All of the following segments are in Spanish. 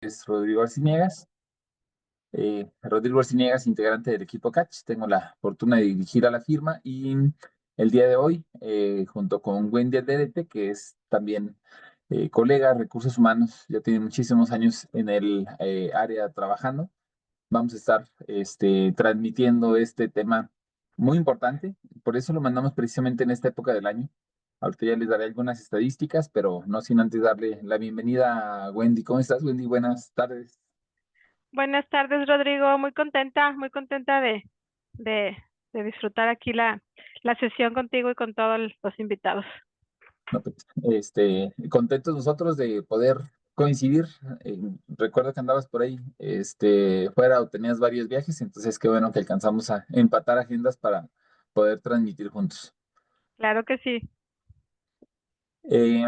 es Rodrigo Arciniegas. Rodrigo Arciniegas, integrante del equipo Catch. Tengo la fortuna de dirigir a la firma y el día de hoy, junto con Wendy Alderete, que es también colega de recursos humanos, ya tiene muchísimos años en el área trabajando. Vamos a estar transmitiendo este tema muy importante, por eso lo mandamos precisamente en esta época del año. Ahorita ya les daré algunas estadísticas, pero no sin antes darle la bienvenida a Wendy. ¿Cómo estás, Wendy? Buenas tardes. Buenas tardes, Rodrigo. Muy contenta de, de disfrutar aquí la sesión contigo y con todos los invitados. No, pues, contentos nosotros de poder coincidir. Recuerdo que andabas por ahí, fuera o tenías varios viajes, entonces qué bueno que alcanzamos a empatar agendas para poder transmitir juntos. Claro que sí. Eh,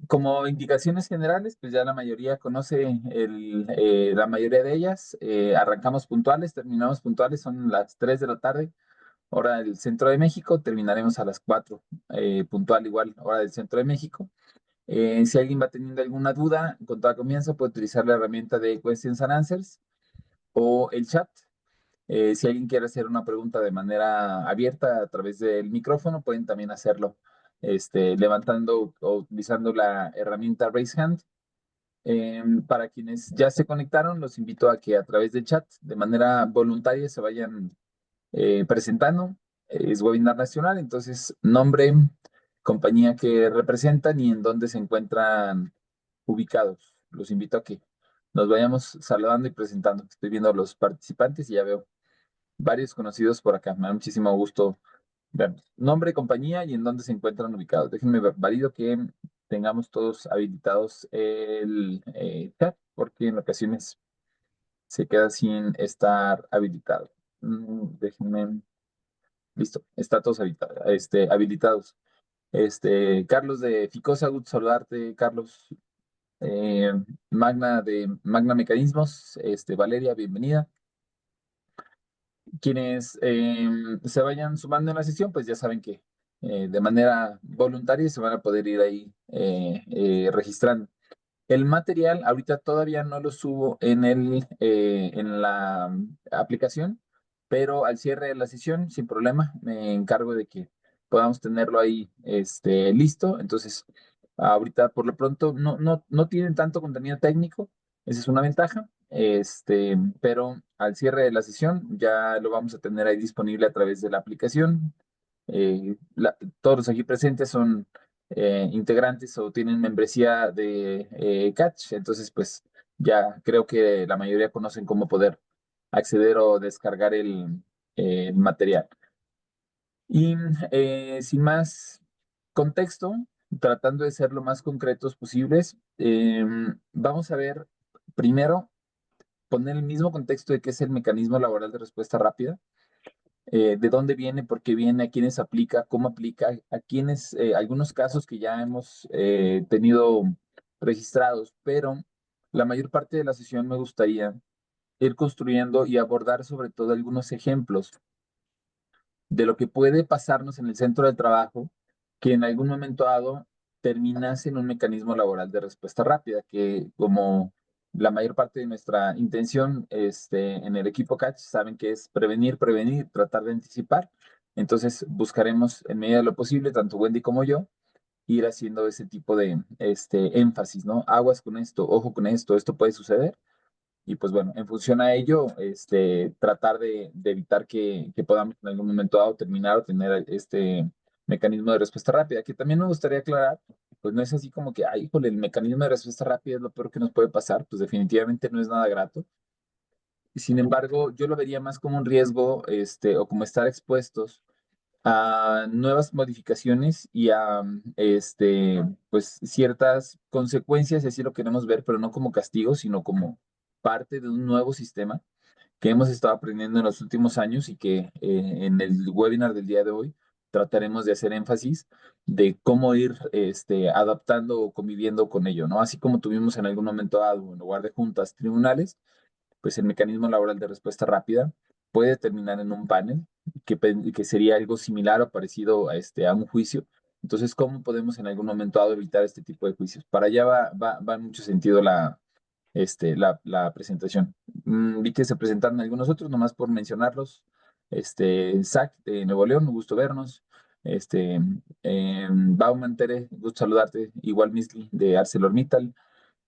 Como indicaciones generales, pues ya la mayoría conoce la mayoría de ellas. Arrancamos puntuales, terminamos puntuales, son las 3 de la tarde, hora del centro de México. Terminaremos a las 4, puntual igual, hora del centro de México. Si alguien va teniendo alguna duda, con toda confianza puede utilizar la herramienta de Questions and Answers o el chat. Si alguien quiere hacer una pregunta de manera abierta a través del micrófono, pueden también hacerlo, levantando o utilizando la herramienta Raise Hand. Para quienes ya se conectaron, los invito a que a través del chat, de manera voluntaria, se vayan presentando. Es webinar nacional, entonces nombre, compañía que representan y en dónde se encuentran ubicados. Los invito a que nos vayamos saludando y presentando. Estoy viendo a los participantes y ya veo varios conocidos por acá. Me da muchísimo gusto verlos. Nombre, compañía y en dónde se encuentran ubicados. Déjenme valido que tengamos todos habilitados el chat, porque en ocasiones se queda sin estar habilitado. Déjenme. Listo, está todos habilitados. Carlos de Ficosa, gusto saludarte, Carlos. Eh, Magna de Magna Mecanismos, Valeria, bienvenida. Quienes se vayan sumando en la sesión, pues ya saben que de manera voluntaria se van a poder ir ahí registrando. El material ahorita todavía no lo subo en la aplicación, pero al cierre de la sesión, sin problema, me encargo de que podamos tenerlo ahí listo. Entonces, ahorita por lo pronto no tienen tanto contenido técnico, esa es una ventaja, pero al cierre de la sesión ya lo vamos a tener ahí disponible a través de la aplicación. Todos los aquí presentes son integrantes o tienen membresía de Catch, entonces pues ya creo que la mayoría conocen cómo poder acceder o descargar el material. Y sin más contexto, tratando de ser lo más concretos posibles, vamos a ver primero poner el mismo contexto de qué es el mecanismo laboral de respuesta rápida, de dónde viene, por qué viene, a quiénes aplica, cómo aplica, a quiénes, algunos casos que ya hemos tenido registrados, pero la mayor parte de la sesión me gustaría ir construyendo y abordar sobre todo algunos ejemplos de lo que puede pasarnos en el centro de trabajo que en algún momento dado terminase en un mecanismo laboral de respuesta rápida, que como la mayor parte de nuestra intención en el equipo Catch saben que es prevenir, tratar de anticipar. Entonces buscaremos en medida de lo posible, tanto Wendy como yo, ir haciendo ese tipo de énfasis, ¿no? Aguas con esto, ojo con esto puede suceder y pues bueno, en función a ello, tratar de evitar que podamos en algún momento dado terminar o tener este mecanismo de respuesta rápida, que también me gustaría aclarar, pues no es así como que, ay, híjole, el mecanismo de respuesta rápida es lo peor que nos puede pasar, pues definitivamente no es nada grato. Sin embargo, yo lo vería más como un riesgo, o como estar expuestos a nuevas modificaciones y a, pues ciertas consecuencias, si así lo queremos ver, pero no como castigo, sino como parte de un nuevo sistema que hemos estado aprendiendo en los últimos años y que en el webinar del día de hoy trataremos de hacer énfasis de cómo ir adaptando o conviviendo con ello, ¿no? Así como tuvimos en algún momento dado, en lugar de juntas, tribunales, pues el mecanismo laboral de respuesta rápida puede terminar en un panel que sería algo similar o parecido a un juicio. Entonces, ¿cómo podemos en algún momento dado evitar este tipo de juicios? Para allá va en mucho sentido la presentación. Vi que se presentaron algunos otros, nomás por mencionarlos. Zach de Nuevo León, un gusto vernos. Bauman Tere, gusto saludarte. Igual Misli de ArcelorMittal.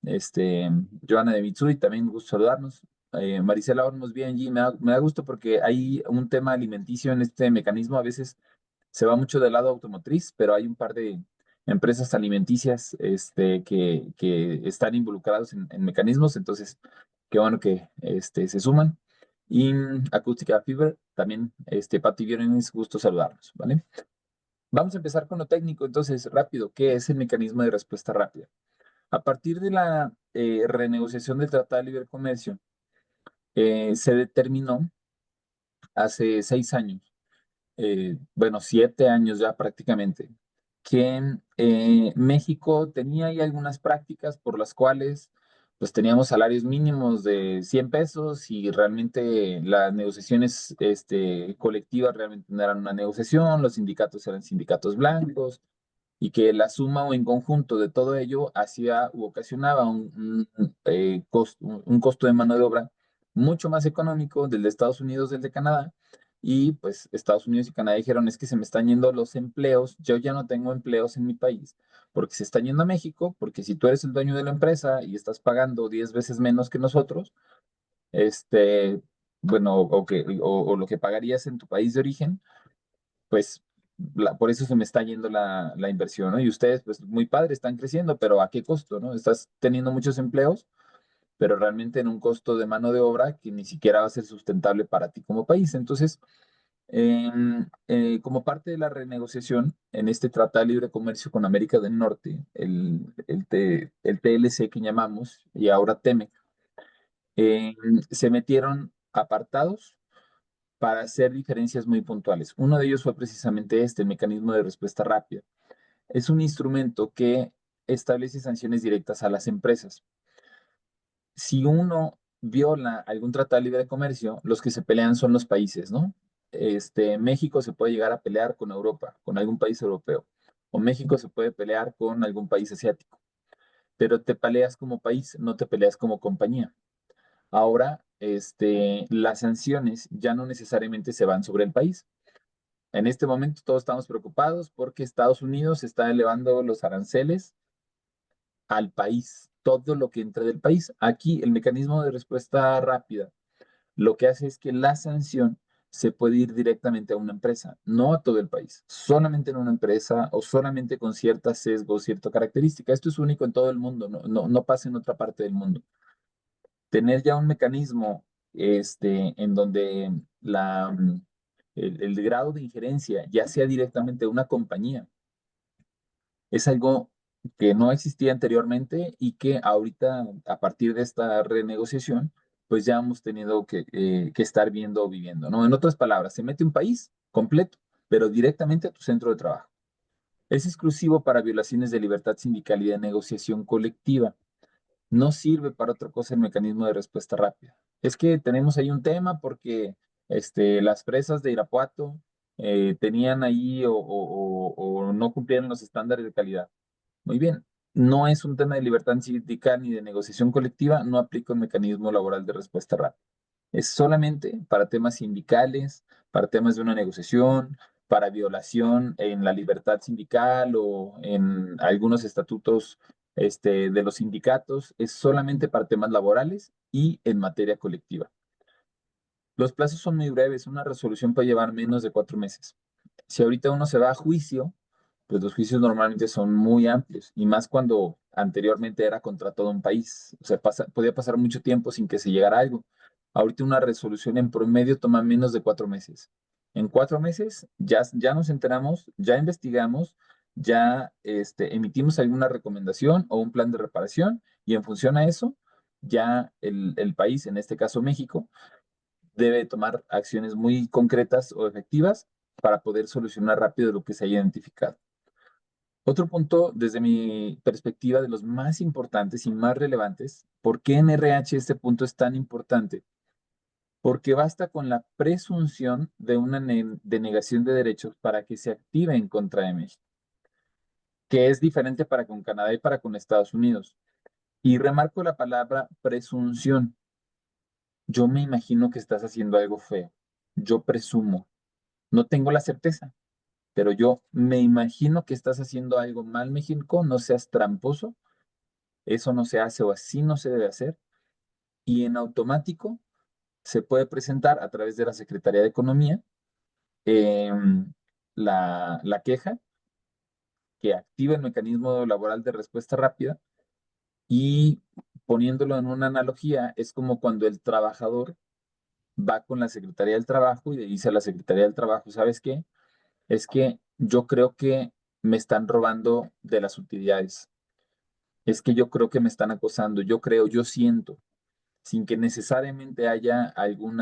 Este, Joana de Mitsui, también gusto saludarnos. Marisela Olmos, bien, G, me da gusto porque hay un tema alimenticio en este mecanismo. A veces se va mucho del lado automotriz, pero hay un par de empresas alimenticias que están involucrados en mecanismos, entonces qué bueno que se suman. Y Acústica Fiber, también Pati Viernes, gusto saludarnos, ¿vale? Vamos a empezar con lo técnico, entonces, rápido, ¿qué es el mecanismo de respuesta rápida? A partir de la renegociación del Tratado de Libre Comercio, se determinó hace 6 años, bueno, 7 años ya prácticamente, que México tenía ahí algunas prácticas por las cuales pues teníamos salarios mínimos de 100 pesos y realmente las negociaciones colectivas realmente no eran una negociación, los sindicatos eran sindicatos blancos y que la suma o en conjunto de todo ello hacía u ocasionaba un costo de mano de obra mucho más económico del de Estados Unidos, del de Canadá, y pues Estados Unidos y Canadá dijeron, es que se me están yendo los empleos, yo ya no tengo empleos en mi país, porque se están yendo a México, porque si tú eres el dueño de la empresa y estás pagando 10 veces menos que nosotros, este, bueno, o lo que pagarías en tu país de origen, pues por eso se me está yendo la inversión, ¿no? Y ustedes, pues muy padre, están creciendo, pero ¿a qué costo, no? Estás teniendo muchos empleos, pero realmente en un costo de mano de obra que ni siquiera va a ser sustentable para ti como país. Entonces, como parte de la renegociación en este Tratado de Libre Comercio con América del Norte, el TLC que llamamos, y ahora TEMEC, se metieron apartados para hacer diferencias muy puntuales. Uno de ellos fue precisamente el mecanismo de respuesta rápida. Es un instrumento que establece sanciones directas a las empresas. Si uno viola algún tratado de libre comercio, los que se pelean son los países, ¿no? México se puede llegar a pelear con Europa, con algún país europeo, o México se puede pelear con algún país asiático, pero te peleas como país, no te peleas como compañía. Ahora, las sanciones ya no necesariamente se van sobre el país. En este momento todos estamos preocupados porque Estados Unidos está elevando los aranceles al país, todo lo que entra del país. Aquí el mecanismo de respuesta rápida lo que hace es que la sanción se puede ir directamente a una empresa, no a todo el país, solamente en una empresa o solamente con cierta sesgo, cierta característica. Esto es único en todo el mundo, no pasa en otra parte del mundo. Tener ya un mecanismo en donde el grado de injerencia ya sea directamente una compañía es algo que no existía anteriormente y que ahorita, a partir de esta renegociación, pues ya hemos tenido que estar viendo o viviendo, ¿no? En otras palabras, se mete un país completo, pero directamente a tu centro de trabajo. Es exclusivo para violaciones de libertad sindical y de negociación colectiva. No sirve para otra cosa el mecanismo de respuesta rápida. Es que tenemos ahí un tema porque las presas de Irapuato tenían ahí o no cumplían los estándares de calidad. Muy bien, no es un tema de libertad sindical ni de negociación colectiva, no aplica un mecanismo laboral de respuesta rápida. Es solamente para temas sindicales, para temas de una negociación, para violación en la libertad sindical o en algunos estatutos de los sindicatos, es solamente para temas laborales y en materia colectiva. Los plazos son muy breves, una resolución puede llevar menos de 4 meses. Si ahorita uno se va a juicio, pues los juicios normalmente son muy amplios y más cuando anteriormente era contra todo un país. O sea, podía pasar mucho tiempo sin que se llegara a algo. Ahorita una resolución en promedio toma menos de 4 meses. En 4 meses ya nos enteramos, ya investigamos, ya emitimos alguna recomendación o un plan de reparación y en función a eso, ya el país, en este caso México, debe tomar acciones muy concretas o efectivas para poder solucionar rápido lo que se haya identificado. Otro punto, desde mi perspectiva, de los más importantes y más relevantes, ¿por qué en RH este punto es tan importante? Porque basta con la presunción de una denegación de derechos para que se active en contra de México, que es diferente para con Canadá y para con Estados Unidos. Y remarco la palabra presunción. Yo me imagino que estás haciendo algo feo. Yo presumo. No tengo la certeza, pero yo me imagino que estás haciendo algo mal, México. No seas tramposo. Eso no se hace o así no se debe hacer. Y en automático se puede presentar a través de la Secretaría de Economía la queja que activa el mecanismo laboral de respuesta rápida y poniéndolo en una analogía, es como cuando el trabajador va con la Secretaría del Trabajo y le dice a la Secretaría del Trabajo, ¿sabes qué? Es que yo creo que me están robando de las utilidades. Es que yo creo que me están acosando. Yo creo, yo siento, sin que necesariamente haya algún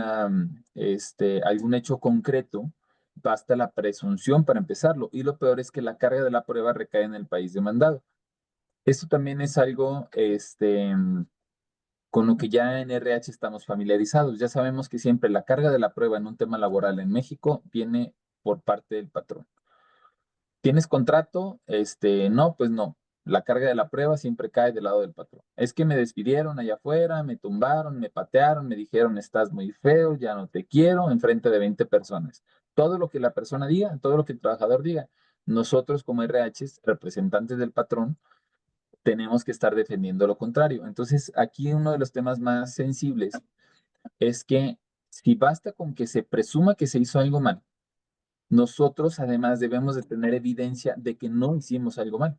hecho concreto, basta la presunción para empezarlo. Y lo peor es que la carga de la prueba recae en el país demandado. Esto también es algo, con lo que ya en RH estamos familiarizados. Ya sabemos que siempre la carga de la prueba en un tema laboral en México viene por parte del patrón. ¿Tienes contrato? No, pues no. La carga de la prueba siempre cae del lado del patrón. Es que me despidieron allá afuera, me tumbaron, me patearon, me dijeron estás muy feo, ya no te quiero, enfrente de 20 personas. Todo lo que la persona diga, todo lo que el trabajador diga, nosotros como RHs, representantes del patrón, tenemos que estar defendiendo lo contrario. Entonces, aquí uno de los temas más sensibles es que si basta con que se presuma que se hizo algo mal, nosotros además debemos de tener evidencia de que no hicimos algo mal.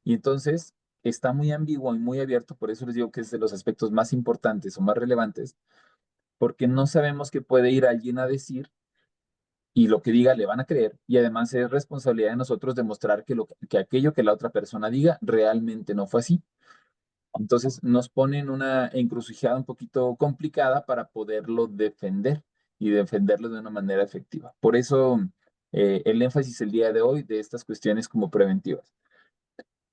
Y entonces está muy ambiguo y muy abierto, por eso les digo que es de los aspectos más importantes o más relevantes, porque no sabemos qué puede ir alguien a decir y lo que diga le van a creer. Y además es responsabilidad de nosotros demostrar que aquello que la otra persona diga realmente no fue así. Entonces nos pone en una encrucijada un poquito complicada para poderlo defender y defenderlo de una manera efectiva. Por eso el énfasis el día de hoy de estas cuestiones como preventivas.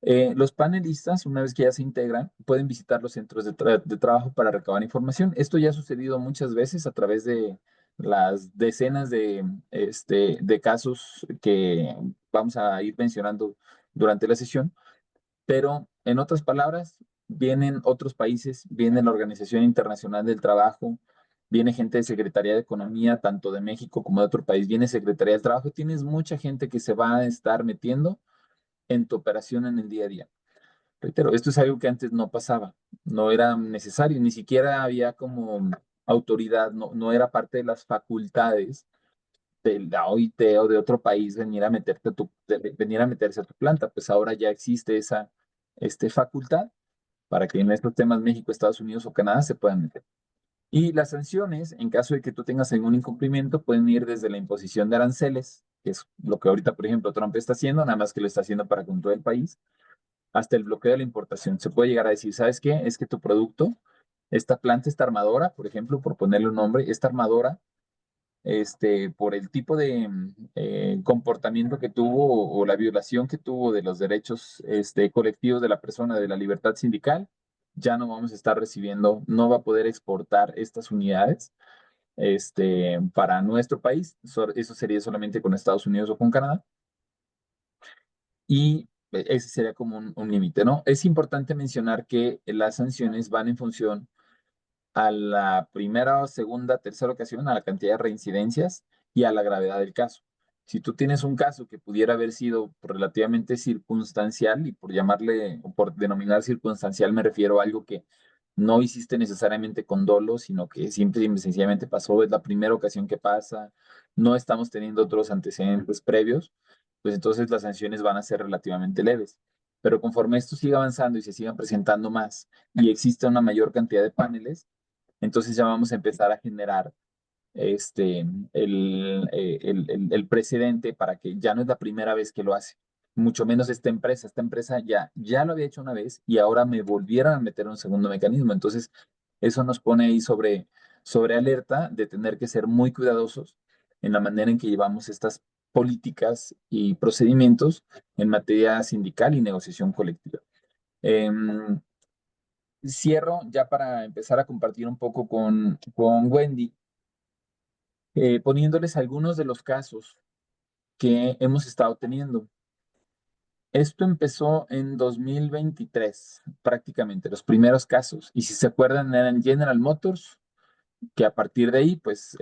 Los panelistas, una vez que ya se integran, pueden visitar los centros de trabajo para recabar información. Esto ya ha sucedido muchas veces a través de las decenas de casos que vamos a ir mencionando durante la sesión. Pero, en otras palabras, vienen otros países, viene la Organización Internacional del Trabajo, viene gente de Secretaría de Economía, tanto de México como de otro país, viene Secretaría del Trabajo, tienes mucha gente que se va a estar metiendo en tu operación en el día a día. Reitero, esto es algo que antes no pasaba, no era necesario, ni siquiera había como autoridad, no era parte de las facultades de la OIT o de otro país venir a meterse a tu planta, pues ahora ya existe esa facultad para que en estos temas México, Estados Unidos o Canadá se puedan meter. Y las sanciones, en caso de que tú tengas algún incumplimiento, pueden ir desde la imposición de aranceles, que es lo que ahorita, por ejemplo, Trump está haciendo, nada más que lo está haciendo para con todo el país, hasta el bloqueo de la importación. Se puede llegar a decir, ¿sabes qué? Es que tu producto, esta planta, esta armadora, por ejemplo, por ponerle un nombre, esta armadora por el tipo de comportamiento que tuvo o la violación que tuvo de los derechos colectivos de la persona, de la libertad sindical, ya no vamos a estar recibiendo, no va a poder exportar estas unidades para nuestro país. Eso sería solamente con Estados Unidos o con Canadá. Y ese sería como un límite, ¿no? Es importante mencionar que las sanciones van en función a la primera, segunda, tercera ocasión, a la cantidad de reincidencias y a la gravedad del caso. Si tú tienes un caso que pudiera haber sido relativamente circunstancial, y por llamarle, o por denominar circunstancial, me refiero a algo que no hiciste necesariamente con dolo, sino que simple y sencillamente pasó, es la primera ocasión que pasa, no estamos teniendo otros antecedentes previos, pues entonces las sanciones van a ser relativamente leves. Pero conforme esto siga avanzando y se sigan presentando más y existe una mayor cantidad de paneles, entonces ya vamos a empezar a generar el precedente para que ya no es la primera vez que lo hace, mucho menos esta empresa. Esta empresa ya lo había hecho una vez y ahora me volvieron a meter un segundo mecanismo. Entonces, eso nos pone ahí sobre alerta de tener que ser muy cuidadosos en la manera en que llevamos estas políticas y procedimientos en materia sindical y negociación colectiva. Em, Cierro ya para empezar a compartir un poco con Wendy, poniéndoles algunos de los casos que hemos estado teniendo. Esto empezó en 2023, prácticamente, los primeros casos. Y si se acuerdan, eran General Motors, que a partir de ahí, pues,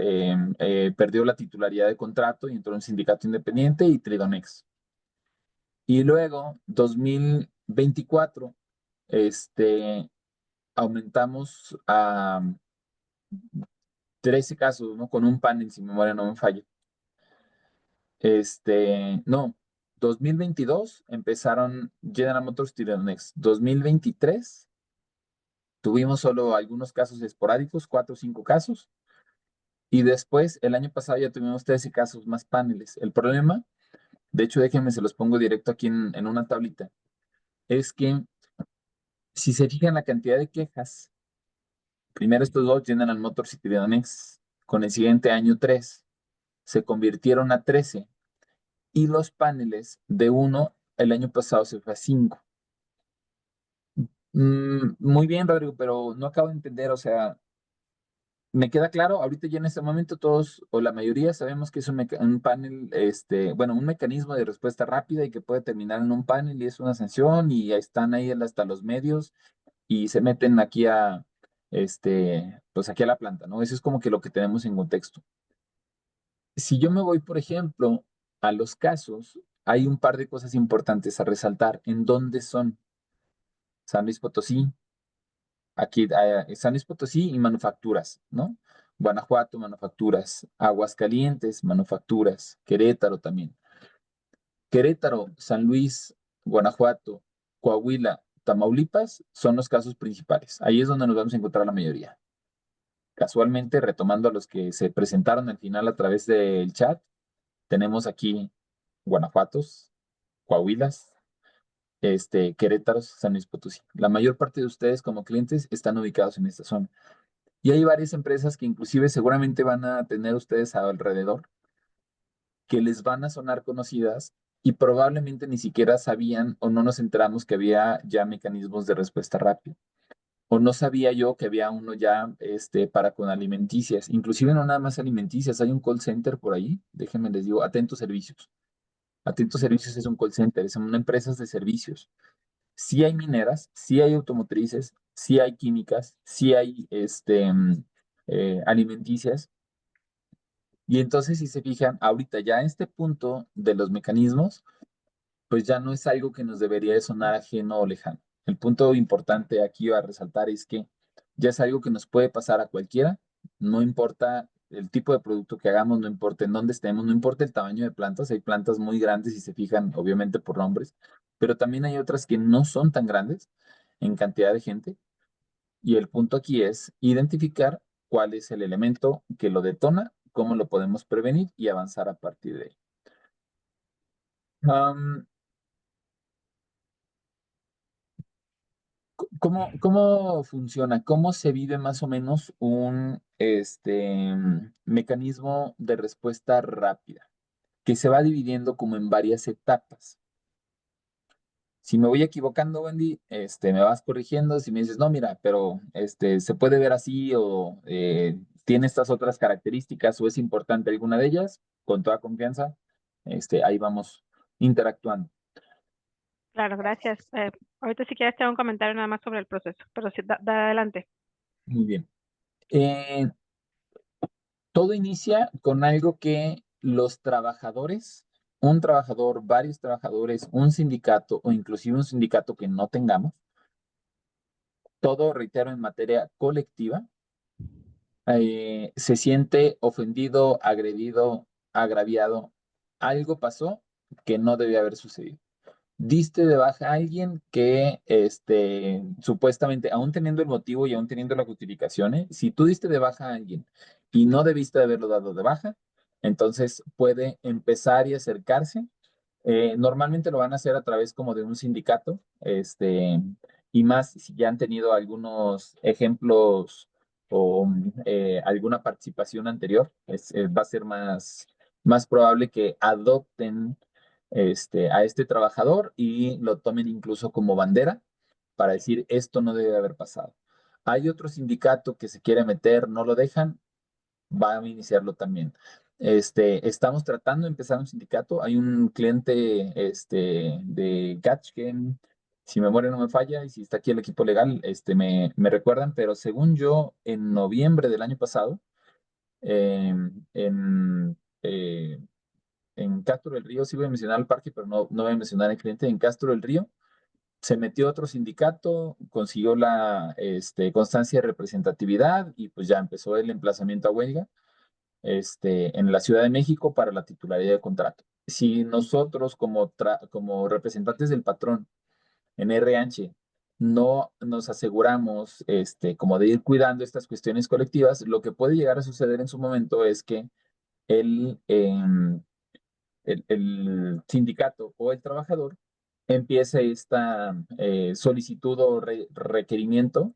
perdió la titularidad de contrato y entró en un sindicato independiente y Tridonex. Y luego, 2024, este, aumentamos a 13 casos, ¿no? Con un panel, si mi memoria no me falla. No, 2022 empezaron General Motors Tyrannex. 2023 tuvimos solo algunos casos esporádicos, 4 o 5 casos. Y después, el año pasado ya tuvimos 13 casos más paneles. El problema, de hecho, déjenme, se los pongo directo aquí en una tablita, es que si se fijan la cantidad de quejas, primero estos dos, General Motors y Tyrannex, con el siguiente año 3, se convirtieron a 13. Y los paneles de uno el año pasado se fue a 5. Muy bien, Rodrigo, pero no acabo de entender, o sea, me queda claro, ahorita ya en este momento todos o la mayoría sabemos que es un panel, bueno, un mecanismo de respuesta rápida y que puede terminar en un panel y es una sanción y están ahí hasta los medios y se meten aquí pues aquí a la planta, ¿no? Eso es como que lo que tenemos en contexto. Si yo me voy, por ejemplo, a los casos, hay un par de cosas importantes a resaltar. ¿En dónde son? San Luis Potosí, aquí San Luis Potosí y manufacturas, ¿no? Guanajuato, manufacturas. Aguascalientes, manufacturas. Querétaro también. Querétaro, San Luis, Guanajuato, Coahuila, Tamaulipas son los casos principales. Ahí es donde nos vamos a encontrar la mayoría. Casualmente, retomando a los que se presentaron al final a través del chat, tenemos aquí Guanajuatos, Coahuilas, Querétaro, San Luis Potosí. La mayor parte de ustedes como clientes están ubicados en esta zona. Y hay varias empresas que inclusive seguramente van a tener ustedes alrededor, que les van a sonar conocidas y probablemente ni siquiera sabían o no nos enteramos que había ya mecanismos de respuesta rápida. O no sabía yo que había uno ya para con alimenticias. Inclusive no nada más alimenticias, hay un call center por ahí. Déjenme les digo, Atentos Servicios. Atentos Servicios es un call center, son una empresas de servicios. Sí hay mineras, sí hay automotrices, sí hay químicas, sí hay alimenticias. Y entonces, si se fijan, ahorita ya en este punto de los mecanismos, pues ya no es algo que nos debería de sonar ajeno o lejano. El punto importante aquí a resaltar es que ya es algo que nos puede pasar a cualquiera, no importa el tipo de producto que hagamos, no importa en dónde estemos, no importa el tamaño de plantas, hay plantas muy grandes y se fijan obviamente por nombres, pero también hay otras que no son tan grandes en cantidad de gente y el punto aquí es identificar cuál es el elemento que lo detona, cómo lo podemos prevenir y avanzar a partir de ahí. Am, ¿Cómo funciona? ¿Cómo se vive más o menos un mecanismo de respuesta rápida que se va dividiendo como en varias etapas? Si me voy equivocando, Wendy, me vas corrigiendo. Si me dices, no, mira, pero se puede ver así o tiene estas otras características o es importante alguna de ellas, con toda confianza, ahí vamos interactuando. Claro, gracias. Ahorita si quieres te hago un comentario nada más sobre el proceso, pero sí, da adelante. Muy bien. Eh, Todo inicia con algo que los trabajadores, un trabajador, varios trabajadores, un sindicato o inclusive un sindicato que no tengamos, todo, reitero, en materia colectiva, se siente ofendido, agredido, agraviado. Algo pasó que no debía haber sucedido. Diste de baja a alguien que, supuestamente, aún teniendo el motivo y aún teniendo la justificación, si tú diste de baja a alguien y no debiste de haberlo dado de baja, entonces puede empezar y acercarse. Normalmente lo van a hacer a través como de un sindicato, y más si ya han tenido algunos ejemplos o alguna participación anterior, va a ser más probable que adopten a este trabajador y lo tomen incluso como bandera para decir esto no debe haber pasado. Hay otro sindicato que se quiere meter, no lo dejan, va a iniciarlo también. Estamos tratando de empezar un sindicato. Hay un cliente de Catch que, si mi memoria no me falla, y si está aquí el equipo legal, me recuerdan, pero según yo, en noviembre del año pasado, eh, en, eh, en Castro del Río, sí voy a mencionar el parque, pero no voy a mencionar el cliente, en Castro del Río, se metió a otro sindicato, consiguió la constancia de representatividad y pues ya empezó el emplazamiento a huelga en la Ciudad de México para la titularidad de contrato. Si nosotros como representantes del patrón en RH no nos aseguramos como de ir cuidando estas cuestiones colectivas, lo que puede llegar a suceder en su momento es que el, em, el sindicato o el trabajador empiece esta solicitud o requerimiento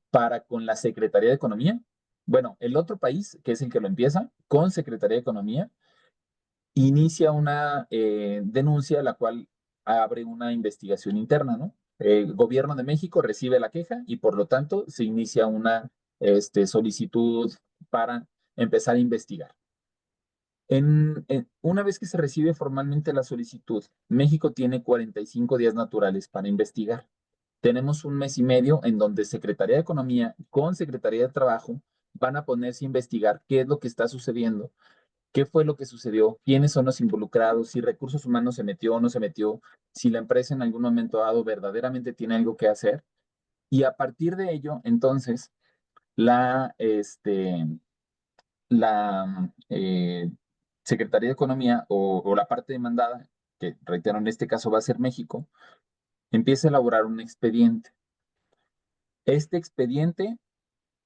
para con la Secretaría de Economía. Bueno, el otro país, que es el que lo empieza, con Secretaría de Economía, inicia una denuncia, la cual abre una investigación interna, ¿no? El gobierno de México recibe la queja y por lo tanto se inicia una solicitud para empezar a investigar. Una vez que se recibe formalmente la solicitud, México tiene 45 días naturales para investigar. Tenemos un mes y medio en donde Secretaría de Economía con Secretaría de Trabajo van a ponerse a investigar qué es lo que está sucediendo, qué fue lo que sucedió, quiénes son los involucrados, si recursos humanos se metió o no se metió, si la empresa en algún momento dado verdaderamente tiene algo que hacer. Y a partir de ello, entonces, la, este, la Secretaría de Economía o la parte demandada, que reitero en este caso va a ser México, empieza a elaborar un expediente. Este expediente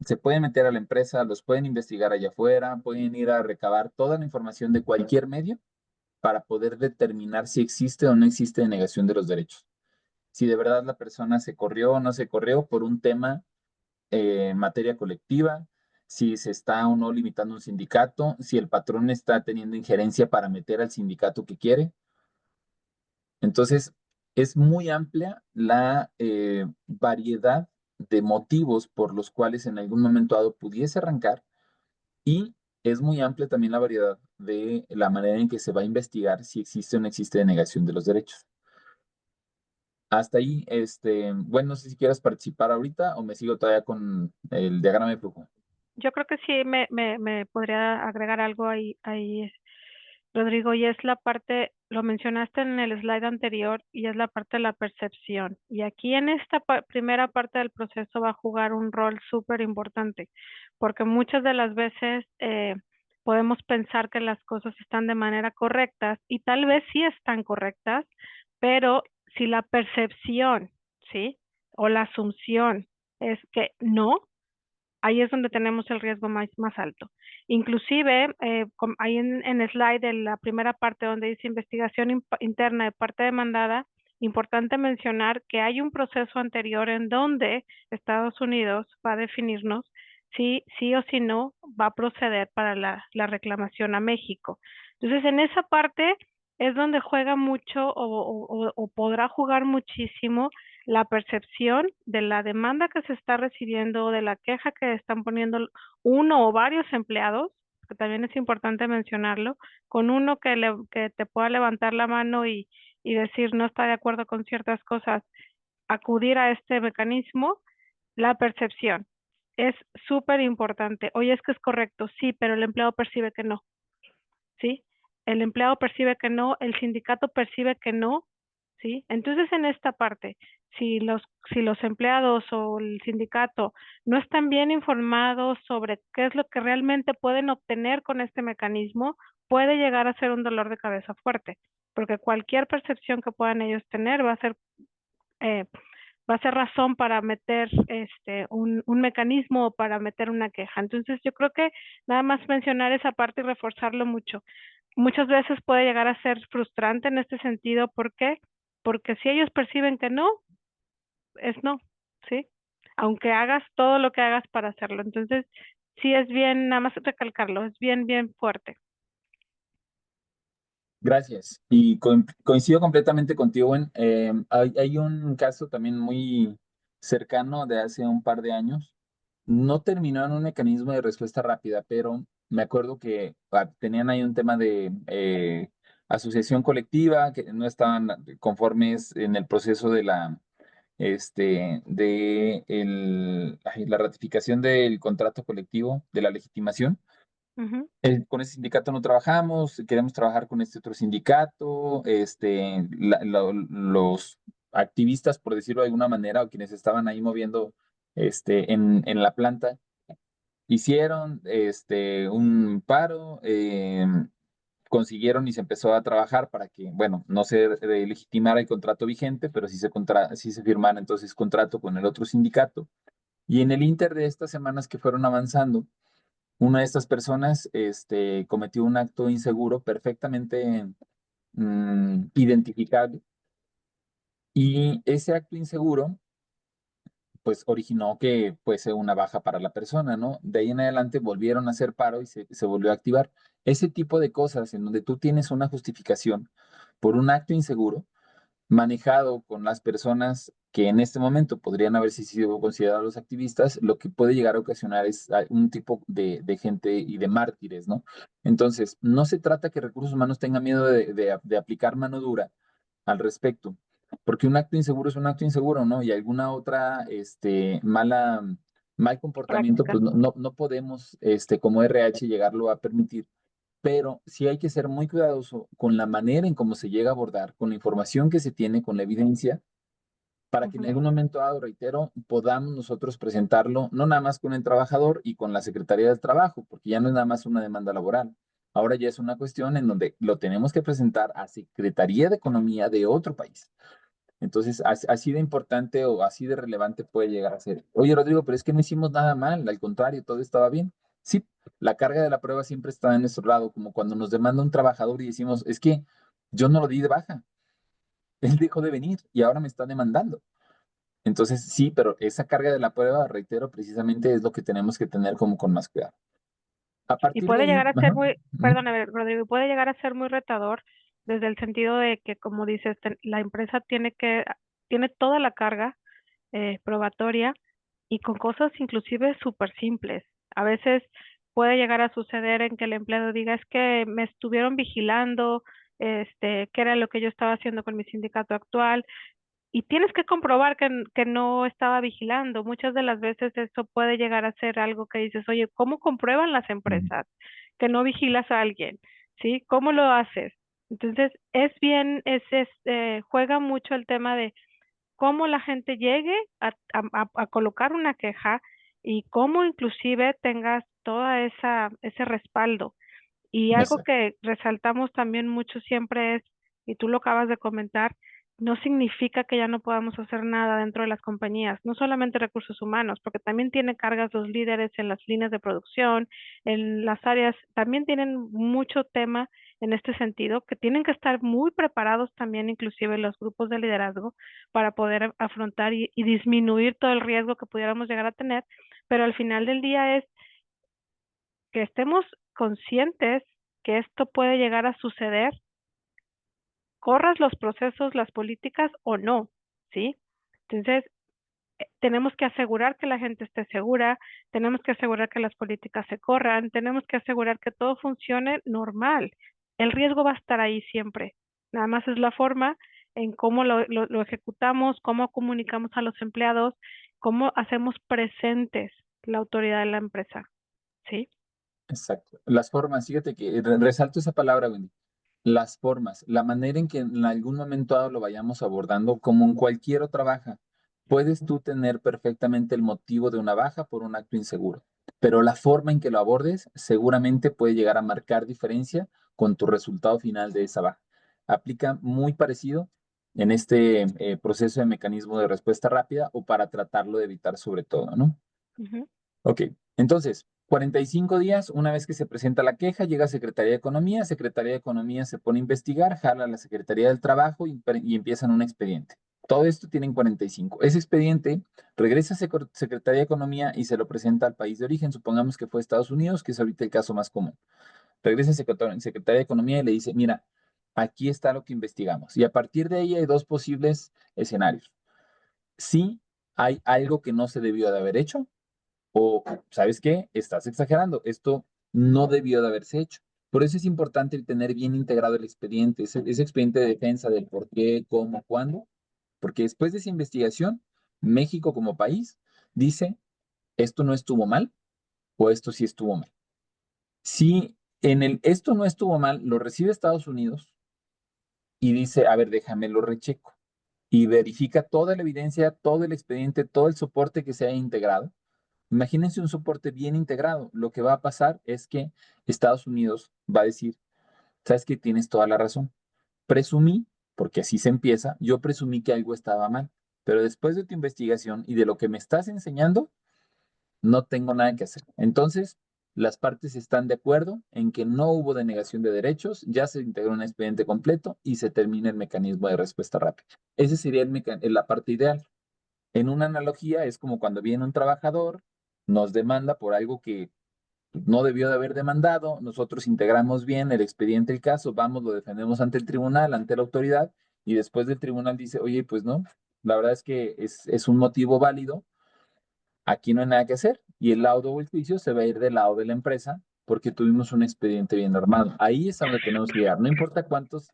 se puede meter a la empresa, los pueden investigar allá afuera, pueden ir a recabar toda la información de cualquier medio para poder determinar si existe o no existe denegación de los derechos. Si de verdad la persona se corrió o no se corrió por un tema en materia colectiva, si se está o no limitando un sindicato, si el patrón está teniendo injerencia para meter al sindicato que quiere. Entonces, es muy amplia la variedad de motivos por los cuales en algún momento dado pudiese arrancar y es muy amplia también la variedad de la manera en que se va a investigar si existe o no existe denegación de los derechos. Hasta ahí, bueno, no sé si quieras participar ahorita o me sigo todavía con el diagrama de flujo. Yo creo que sí me podría agregar algo ahí, Rodrigo, y es la parte, lo mencionaste en el slide anterior, y es la parte de la percepción. Y aquí en esta primera parte del proceso va a jugar un rol súper importante, porque muchas de las veces podemos pensar que las cosas están de manera correcta, y tal vez sí están correctas, pero si la percepción, ¿sí? O la asunción es que no, ahí es donde tenemos el riesgo más alto. Inclusive, ahí en el slide de la primera parte donde dice investigación interna de parte demandada, importante mencionar que hay un proceso anterior en donde Estados Unidos va a definirnos si sí o si no va a proceder para la reclamación a México. Entonces, en esa parte es donde juega mucho o podrá jugar muchísimo la percepción de la demanda que se está recibiendo o de la queja que están poniendo uno o varios empleados, que también es importante mencionarlo, con uno que te pueda levantar la mano y decir no está de acuerdo con ciertas cosas, acudir a este mecanismo, la percepción. Es súper importante. Oye, es que es correcto, sí, pero el empleado percibe que no, ¿sí? El empleado percibe que no, el sindicato percibe que no, ¿sí? Entonces, en esta parte, si los empleados o el sindicato no están bien informados sobre qué es lo que realmente pueden obtener con este mecanismo, puede llegar a ser un dolor de cabeza fuerte, porque cualquier percepción que puedan ellos tener eh, va a ser razón para meter un mecanismo o para meter una queja. Entonces, yo creo que nada más mencionar esa parte y reforzarlo mucho. Muchas veces puede llegar a ser frustrante en este sentido. ¿Por qué? Porque si ellos perciben que no, es no, ¿sí? Aunque hagas todo lo que hagas para hacerlo. Entonces, sí es bien, nada más recalcarlo, es bien fuerte. Gracias. Y coincido completamente contigo. Hay un caso también muy cercano de hace un par de años. No terminó en un mecanismo de respuesta rápida, pero me acuerdo que tenían ahí un tema de asociación colectiva, que no estaban conformes en el proceso de la ratificación del contrato colectivo, de la legitimación. Ujú. Con ese sindicato no trabajamos, queremos trabajar con este otro sindicato, los activistas, por decirlo de alguna manera, o quienes estaban ahí moviendo en la planta, hicieron un paro, consiguieron y se empezó a trabajar para que, bueno, no se legitimara el contrato vigente, pero sí se firmara entonces contrato con el otro sindicato. Y en el inter de estas semanas que fueron avanzando, una de estas personas cometió un acto inseguro perfectamente identificable, y ese acto inseguro pues originó que fuese una baja para la persona, ¿no? De ahí en adelante volvieron a hacer paro y se volvió a activar. Ese tipo de cosas en donde tú tienes una justificación por un acto inseguro manejado con las personas que en este momento podrían haber sido considerados los activistas, lo que puede llegar a ocasionar es un tipo de gente y de mártires, ¿no? Entonces, no se trata que recursos humanos tengan miedo de aplicar mano dura al respecto, porque un acto inseguro es un acto inseguro, ¿no? Y alguna otra, mal comportamiento, Práctica. pues no podemos, como RH, llegarlo a permitir, pero sí hay que ser muy cuidadoso con la manera en cómo se llega a abordar, con la información que se tiene, con la evidencia, para que en Ujú. algún momento dado, reitero, podamos nosotros presentarlo, no nada más con el trabajador y con la Secretaría del Trabajo, porque ya no es nada más una demanda laboral. Ahora ya es una cuestión en donde lo tenemos que presentar a Secretaría de Economía de otro país. Entonces, así de importante o así de relevante puede llegar a ser. Oye, Rodrigo, pero es que no hicimos nada mal, al contrario, todo estaba bien. Sí, la carga de la prueba siempre está en nuestro lado, como cuando nos demanda un trabajador y decimos, es que yo no lo di de baja, él dejó de venir y ahora me está demandando. Entonces, sí, pero esa carga de la prueba, reitero, precisamente es lo que tenemos que tener como con más cuidado. A Y partir de puede ahí, llegar a ser ajá, muy, ujú, perdóname, Rodrigo, puede llegar a ser muy retador desde el sentido de que, como dices, la empresa tiene toda la carga probatoria y con cosas inclusive súper simples. A veces puede llegar a suceder en que el empleado diga, es que me estuvieron vigilando, qué era lo que yo estaba haciendo con mi sindicato actual, y tienes que comprobar que no estaba vigilando. Muchas de las veces esto puede llegar a ser algo que dices, oye, ¿cómo comprueban las ujú, empresas que no vigilas a alguien? ¿Sí? ¿Cómo lo haces? Entonces, es bien, juega mucho el tema de cómo la gente llegue a colocar una queja y cómo inclusive tengas toda ese respaldo. Y algo exacto, que resaltamos también mucho siempre es, y tú lo acabas de comentar, no significa que ya no podamos hacer nada dentro de las compañías, no solamente recursos humanos, porque también tiene cargas los líderes en las líneas de producción, en las áreas, también tienen mucho tema en este sentido, que tienen que estar muy preparados también, inclusive los grupos de liderazgo, para poder afrontar y disminuir todo el riesgo que pudiéramos llegar a tener, pero al final del día es que estemos conscientes que esto puede llegar a suceder, corras los procesos, las políticas o no, ¿sí? Entonces, tenemos que asegurar que la gente esté segura, tenemos que asegurar que las políticas se corran, tenemos que asegurar que todo funcione normal. El riesgo va a estar ahí siempre. Nada más es la forma en cómo lo ejecutamos, cómo comunicamos a los empleados, cómo hacemos presentes la autoridad de la empresa, ¿sí? exacto. Las formas, fíjate que resalto esa palabra, Wendy. Las formas, la manera en que en algún momento dado lo vayamos abordando, como en cualquier otra baja. Puedes tú tener perfectamente el motivo de una baja por un acto inseguro, pero la forma en que lo abordes seguramente puede llegar a marcar diferencia con tu resultado final de esa baja. Aplica muy parecido en este proceso de mecanismo de respuesta rápida o para tratarlo de evitar sobre todo, ¿no? Ujú. Ok, entonces, 45 días, una vez que se presenta la queja, llega a Secretaría de Economía se pone a investigar, jala a la Secretaría del Trabajo y empiezan un expediente. Todo esto tienen 45. Ese expediente regresa a Secretaría de Economía y se lo presenta al país de origen, supongamos que fue Estados Unidos, que es ahorita el caso más común. Regresa a Secretaría de Economía y le dice, mira, aquí está lo que investigamos. Y a partir de ahí hay dos posibles escenarios. Si hay algo que no se debió de haber hecho, o, ¿sabes qué? Estás exagerando. Esto no debió de haberse hecho. Por eso es importante el tener bien integrado el expediente, ese expediente de defensa del por qué, cómo, cuándo, porque después de esa investigación, México como país dice, esto no estuvo mal o esto sí estuvo mal. Si en el esto no estuvo mal, lo recibe Estados Unidos y dice, a ver, déjame lo recheco y verifica toda la evidencia, todo el expediente, todo el soporte que se haya integrado. Imagínense un soporte bien integrado. Lo que va a pasar es que Estados Unidos va a decir, sabes que tienes toda la razón. Presumí, porque así se empieza, yo presumí que algo estaba mal, pero después de tu investigación y de lo que me estás enseñando, no tengo nada que hacer. Entonces, las partes están de acuerdo en que no hubo denegación de derechos, ya se integró un expediente completo y se termina el mecanismo de respuesta rápida. Ese sería la parte ideal. En una analogía, es como cuando viene un trabajador, nos demanda por algo que no debió de haber demandado, nosotros integramos bien el expediente, el caso, vamos, lo defendemos ante el tribunal, ante la autoridad, y después del tribunal dice, oye, pues no, la verdad es que es un motivo válido, aquí no hay nada que hacer, y el laudo o el juicio se va a ir del lado de la empresa porque tuvimos un expediente bien armado. Ahí es a donde tenemos que llegar, no importa cuántos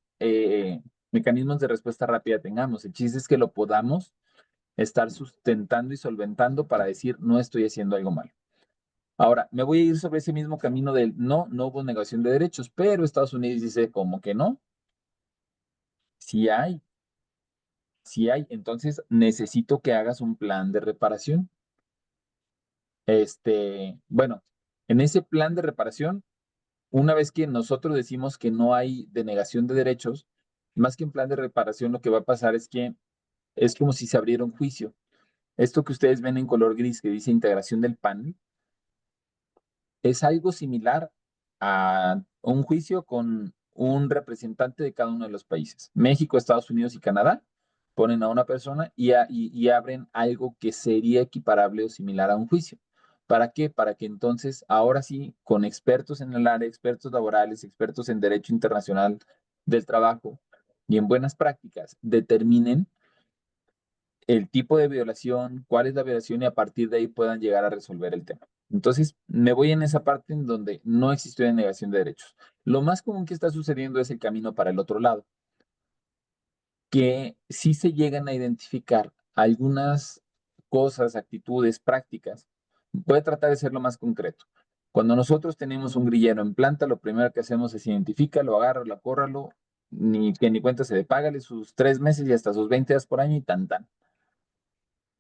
mecanismos de respuesta rápida tengamos, el chiste es que lo podamos estar sustentando y solventando para decir, no estoy haciendo algo mal. Ahora, me voy a ir sobre ese mismo camino del no, no hubo negación de derechos, pero Estados Unidos dice como que no, sí hay, sí hay. Entonces necesito que hagas un plan de reparación. Bueno, en ese plan de reparación, una vez que nosotros decimos que no hay denegación de derechos, más que un plan de reparación, lo que va a pasar es que es como si se abriera un juicio. Esto que ustedes ven en color gris que dice integración del PAN, es algo similar a un juicio con un representante de cada uno de los países. México, Estados Unidos y Canadá ponen a una persona y abren algo que sería equiparable o similar a un juicio. ¿Para qué? Para que entonces, ahora sí, con expertos en el área, expertos laborales, expertos en derecho internacional del trabajo y en buenas prácticas, determinen el tipo de violación, cuál es la violación y a partir de ahí puedan llegar a resolver el tema. Entonces, me voy en esa parte en donde no existió denegación de derechos. Lo más común que está sucediendo es el camino para el otro lado, que sí se llegan a identificar algunas cosas, actitudes, prácticas. Voy a tratar de ser lo más concreto. Cuando nosotros tenemos un grillero en planta, lo primero que hacemos es identificarlo, agárralo, acórralo, ni que ni cuenta se le págale sus 3 meses y hasta sus 20 días por año y tan tan.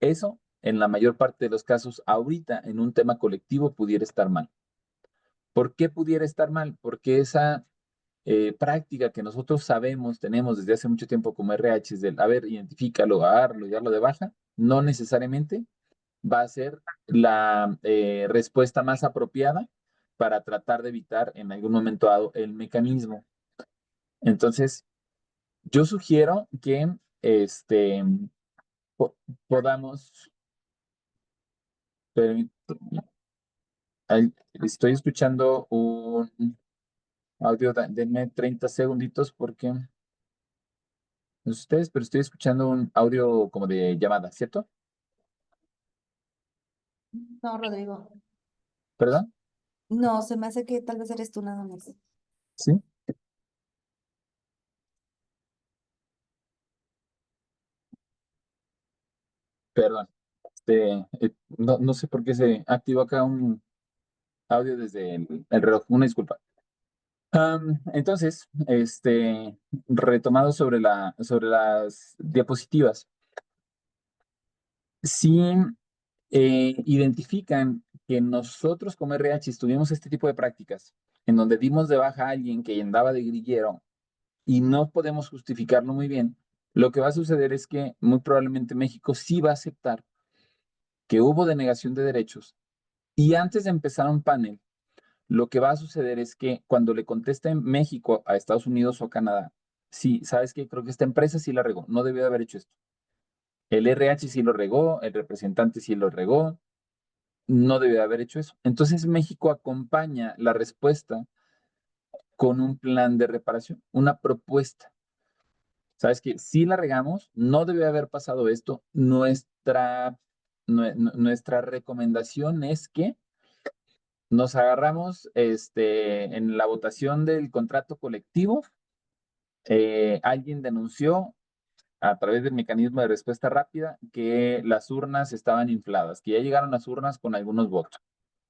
Eso, en la mayor parte de los casos, ahorita en un tema colectivo pudiera estar mal. ¿Por qué pudiera estar mal? Porque esa práctica que nosotros sabemos, tenemos desde hace mucho tiempo como RH, es del, a ver, identifícalo, agarrarlo, darlo de baja, no necesariamente va a ser la respuesta más apropiada para tratar de evitar en algún momento dado el mecanismo. Entonces, yo sugiero que po- podamos, permit- estoy escuchando un audio, denme 30 segunditos porque no sé ustedes, pero estoy escuchando un audio como de llamada, ¿cierto? No, Rodrigo. ¿Perdón? No, se me hace que tal vez eres tú nada más. Sí, perdón. No sé por qué se activó acá un audio desde el reloj, una disculpa. Entonces, retomado sobre las diapositivas, si identifican que nosotros como RH tuvimos este tipo de prácticas, en donde dimos de baja a alguien que andaba de grillero y no podemos justificarlo muy bien, lo que va a suceder es que muy probablemente México sí va a aceptar que hubo denegación de derechos y antes de empezar un panel, lo que va a suceder es que cuando le conteste México a Estados Unidos o a Canadá, sí, ¿sabes qué? Creo que esta empresa sí la regó, no debió de haber hecho esto. El RH sí lo regó, el representante sí lo regó, no debió de haber hecho eso. Entonces México acompaña la respuesta con un plan de reparación, una propuesta. ¿Sabes qué? Si la regamos, no debe haber pasado esto. Nuestra recomendación es que nos agarramos en la votación del contrato colectivo. Alguien denunció a través del mecanismo de respuesta rápida que las urnas estaban infladas, que ya llegaron las urnas con algunos votos.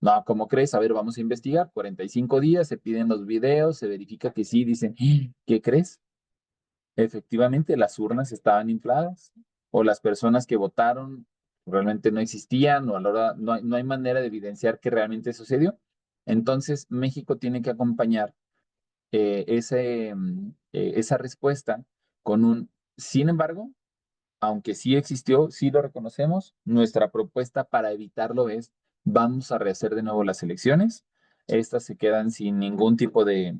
No, ¿cómo crees? A ver, vamos a investigar. 45 días, se piden los videos, se verifica que sí, dicen, ¿qué crees? Efectivamente, las urnas estaban infladas o las personas que votaron realmente no existían o a la hora no hay manera de evidenciar que realmente sucedió. Entonces, México tiene que acompañar esa respuesta con un, sin embargo, aunque sí existió, sí lo reconocemos, nuestra propuesta para evitarlo es, vamos a rehacer de nuevo las elecciones, estas se quedan sin ningún tipo de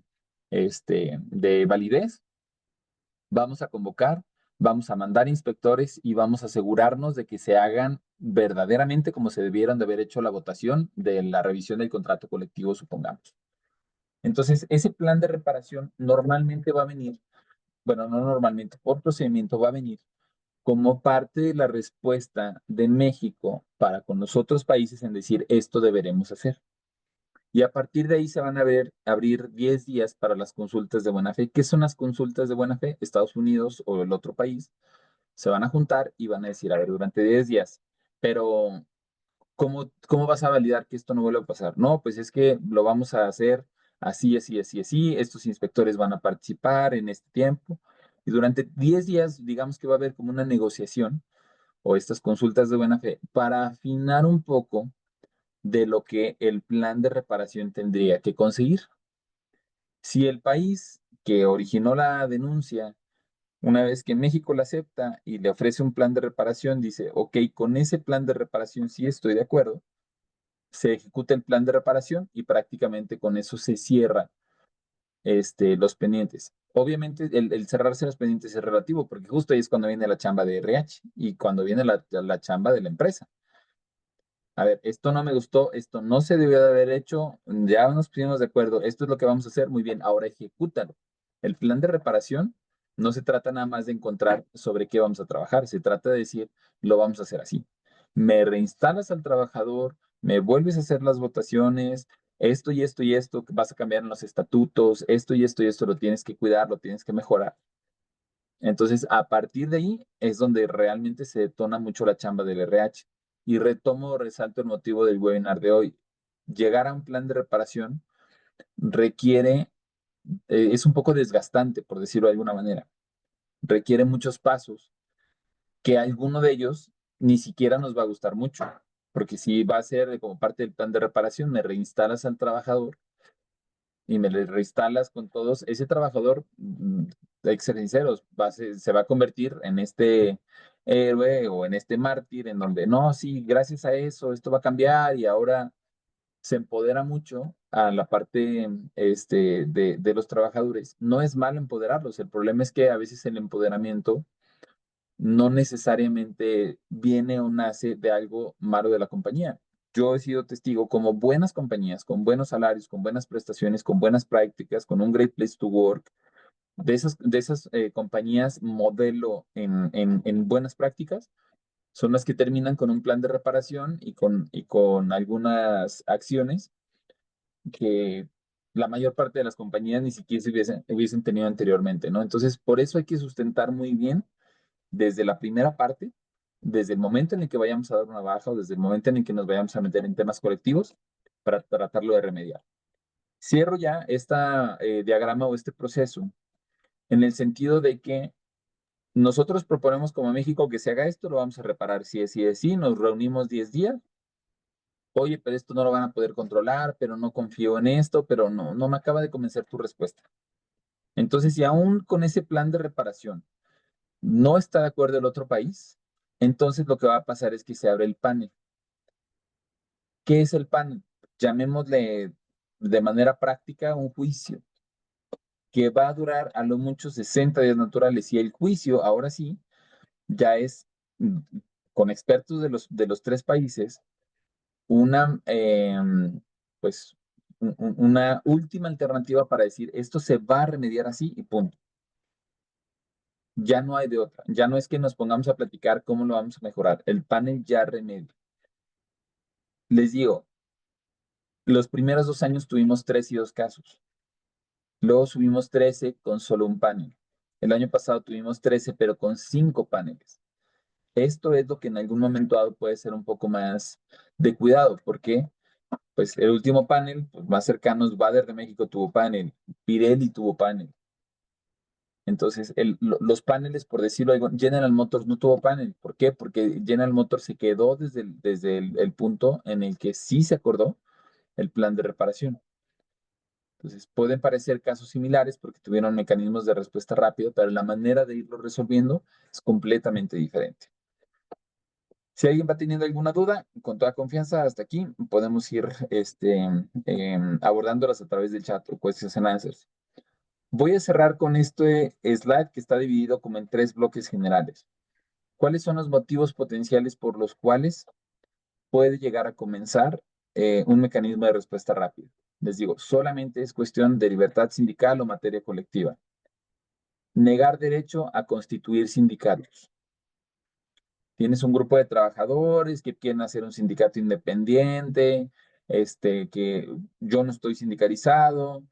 validez, vamos a convocar, vamos a mandar inspectores y vamos a asegurarnos de que se hagan verdaderamente como se debieron de haber hecho la votación de la revisión del contrato colectivo, supongamos. Entonces, ese plan de reparación normalmente va a venir, bueno, no normalmente, por procedimiento va a venir como parte de la respuesta de México para con los otros países en decir esto deberemos hacer. Y a partir de ahí se van a abrir 10 días para las consultas de buena fe. ¿Qué son las consultas de buena fe? Estados Unidos o el otro país se van a juntar y van a decir, a ver, durante 10 días, pero ¿cómo vas a validar que esto no vuelva a pasar? No, pues es que lo vamos a hacer así, así, así, así. Estos inspectores van a participar en este tiempo. Y durante 10 días, digamos que va a haber como una negociación o estas consultas de buena fe para afinar un poco de lo que el plan de reparación tendría que conseguir. Si el país que originó la denuncia, una vez que México la acepta y le ofrece un plan de reparación, dice, ok, con ese plan de reparación sí estoy de acuerdo, se ejecuta el plan de reparación y prácticamente con eso se cierra los pendientes. Obviamente el cerrarse los pendientes es relativo porque justo ahí es cuando viene la chamba de RH y cuando viene la chamba de la empresa. A ver, esto no me gustó, esto no se debió de haber hecho, ya nos pusimos de acuerdo, esto es lo que vamos a hacer, muy bien, ahora ejecútalo. El plan de reparación no se trata nada más de encontrar sobre qué vamos a trabajar, se trata de decir, lo vamos a hacer así. Me reinstalas al trabajador, me vuelves a hacer las votaciones, esto y esto y esto, vas a cambiar en los estatutos, esto y esto y esto lo tienes que cuidar, lo tienes que mejorar. Entonces, a partir de ahí es donde realmente se detona mucho la chamba del RH. Y retomo, resalto el motivo del webinar de hoy. Llegar a un plan de reparación requiere, es un poco desgastante, por decirlo de alguna manera. Requiere muchos pasos que alguno de ellos ni siquiera nos va a gustar mucho. Porque si va a ser como parte del plan de reparación, me reinstalas al trabajador y me le reinstalas con todos, ese trabajador, hay que ser sinceros, se va a convertir en este héroe o en este mártir en donde, no, sí, gracias a eso, esto va a cambiar y ahora se empodera mucho a la parte de los trabajadores. No es malo empoderarlos, el problema es que a veces el empoderamiento no necesariamente viene o nace de algo malo de la compañía. Yo he sido testigo como buenas compañías, con buenos salarios, con buenas prestaciones, con buenas prácticas, con un great place to work, de esas compañías modelo en buenas prácticas, son las que terminan con un plan de reparación y con algunas acciones que la mayor parte de las compañías ni siquiera se hubiesen tenido anteriormente, ¿no? Entonces, por eso hay que sustentar muy bien desde la primera parte, desde el momento en el que vayamos a dar una baja o desde el momento en el que nos vayamos a meter en temas colectivos para tratarlo de remediar. Cierro ya este diagrama o este proceso en el sentido de que nosotros proponemos como México que se haga esto, lo vamos a reparar si es, si es, si nos reunimos 10 días. Oye, pero esto no lo van a poder controlar, pero no confío en esto, pero no me acaba de convencer tu respuesta. Entonces, si aún con ese plan de reparación no está de acuerdo el otro país, entonces lo que va a pasar es que se abre el panel. ¿Qué es el panel? Llamémosle de manera práctica un juicio que va a durar a lo mucho 60 días naturales y el juicio, ahora sí, ya es con expertos de los tres países, una, pues, una última alternativa para decir esto se va a remediar así y punto. Ya no hay de otra. Ya no es que nos pongamos a platicar cómo lo vamos a mejorar. El panel ya remedia. Les digo, Los primeros 2 años tuvimos 3 y 2 casos. Luego subimos 13 con solo un panel. El año pasado tuvimos 13, pero con 5 paneles. Esto es lo que en algún momento dado puede ser un poco más de cuidado, porque pues el último panel, pues, más cercanos, Bader de México tuvo panel, Pirelli tuvo panel. Entonces, los paneles, por decirlo algo, General Motors no tuvo panel. ¿Por qué? Porque General Motors se quedó desde el punto en el que sí se acordó el plan de reparación. Entonces, pueden parecer casos similares porque tuvieron mecanismos de respuesta rápido, pero la manera de irlo resolviendo es completamente diferente. Si alguien va teniendo alguna duda, con toda confianza, hasta aquí podemos ir abordándolas a través del chat o questions and answers. Voy a cerrar con este slide que está dividido como en 3 bloques generales. ¿Cuáles son los motivos potenciales por los cuales puede llegar a comenzar un mecanismo de respuesta rápida? Les digo, solamente es cuestión de libertad sindical o materia colectiva. Negar derecho a constituir sindicatos. Tienes un grupo de trabajadores que quieren hacer un sindicato independiente, que yo no estoy sindicalizado.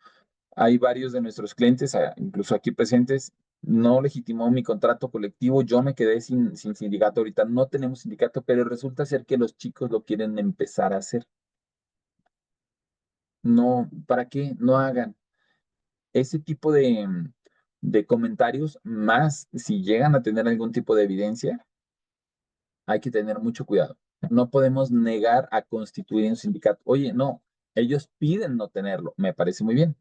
Hay varios de nuestros clientes, incluso aquí presentes, no legitimó mi contrato colectivo, yo me quedé sin sindicato, ahorita no tenemos sindicato, pero resulta ser que los chicos lo quieren empezar a hacer. No, ¿para qué? No hagan ese tipo de comentarios, más si llegan a tener algún tipo de evidencia, hay que tener mucho cuidado. No podemos negar a constituir un sindicato. Oye, no, ellos piden no tenerlo, me parece muy bien.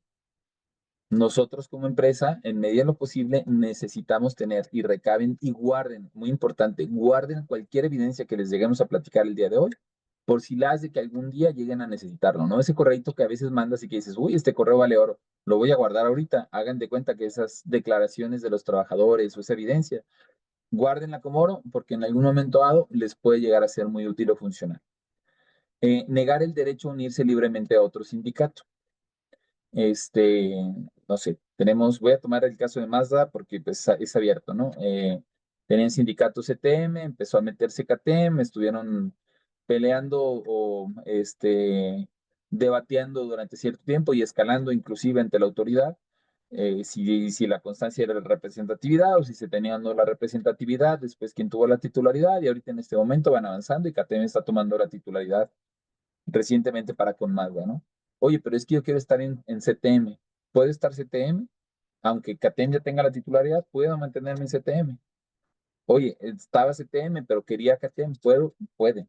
Nosotros como empresa, en medida de lo posible, necesitamos tener y recaben y guarden, muy importante, guarden cualquier evidencia que les lleguemos a platicar el día de hoy, por si las de que algún día lleguen a necesitarlo, ¿no? Ese correíto que a veces mandas y que dices, uy, este correo vale oro, lo voy a guardar ahorita. Hagan de cuenta que esas declaraciones de los trabajadores o esa evidencia, guárdenla como oro, porque en algún momento dado les puede llegar a ser muy útil o funcional. Negar el derecho a unirse libremente a otro sindicato. No sé, voy a tomar el caso de Mazda porque pues, es abierto, ¿no? Tenían sindicato CTM, empezó a meterse KTM, estuvieron peleando o debatiendo durante cierto tiempo y escalando inclusive ante la autoridad, si la constancia era la representatividad o si se tenía o no la representatividad, después quién tuvo la titularidad y ahorita en este momento van avanzando y KTM está tomando la titularidad recientemente para con Mazda, ¿no? Oye, pero es que yo quiero estar en CTM. ¿Puede estar CTM? Aunque CATEM ya tenga la titularidad, puedo mantenerme en CTM. Oye, estaba CTM, pero quería CATEM. ¿Puedo? Puede.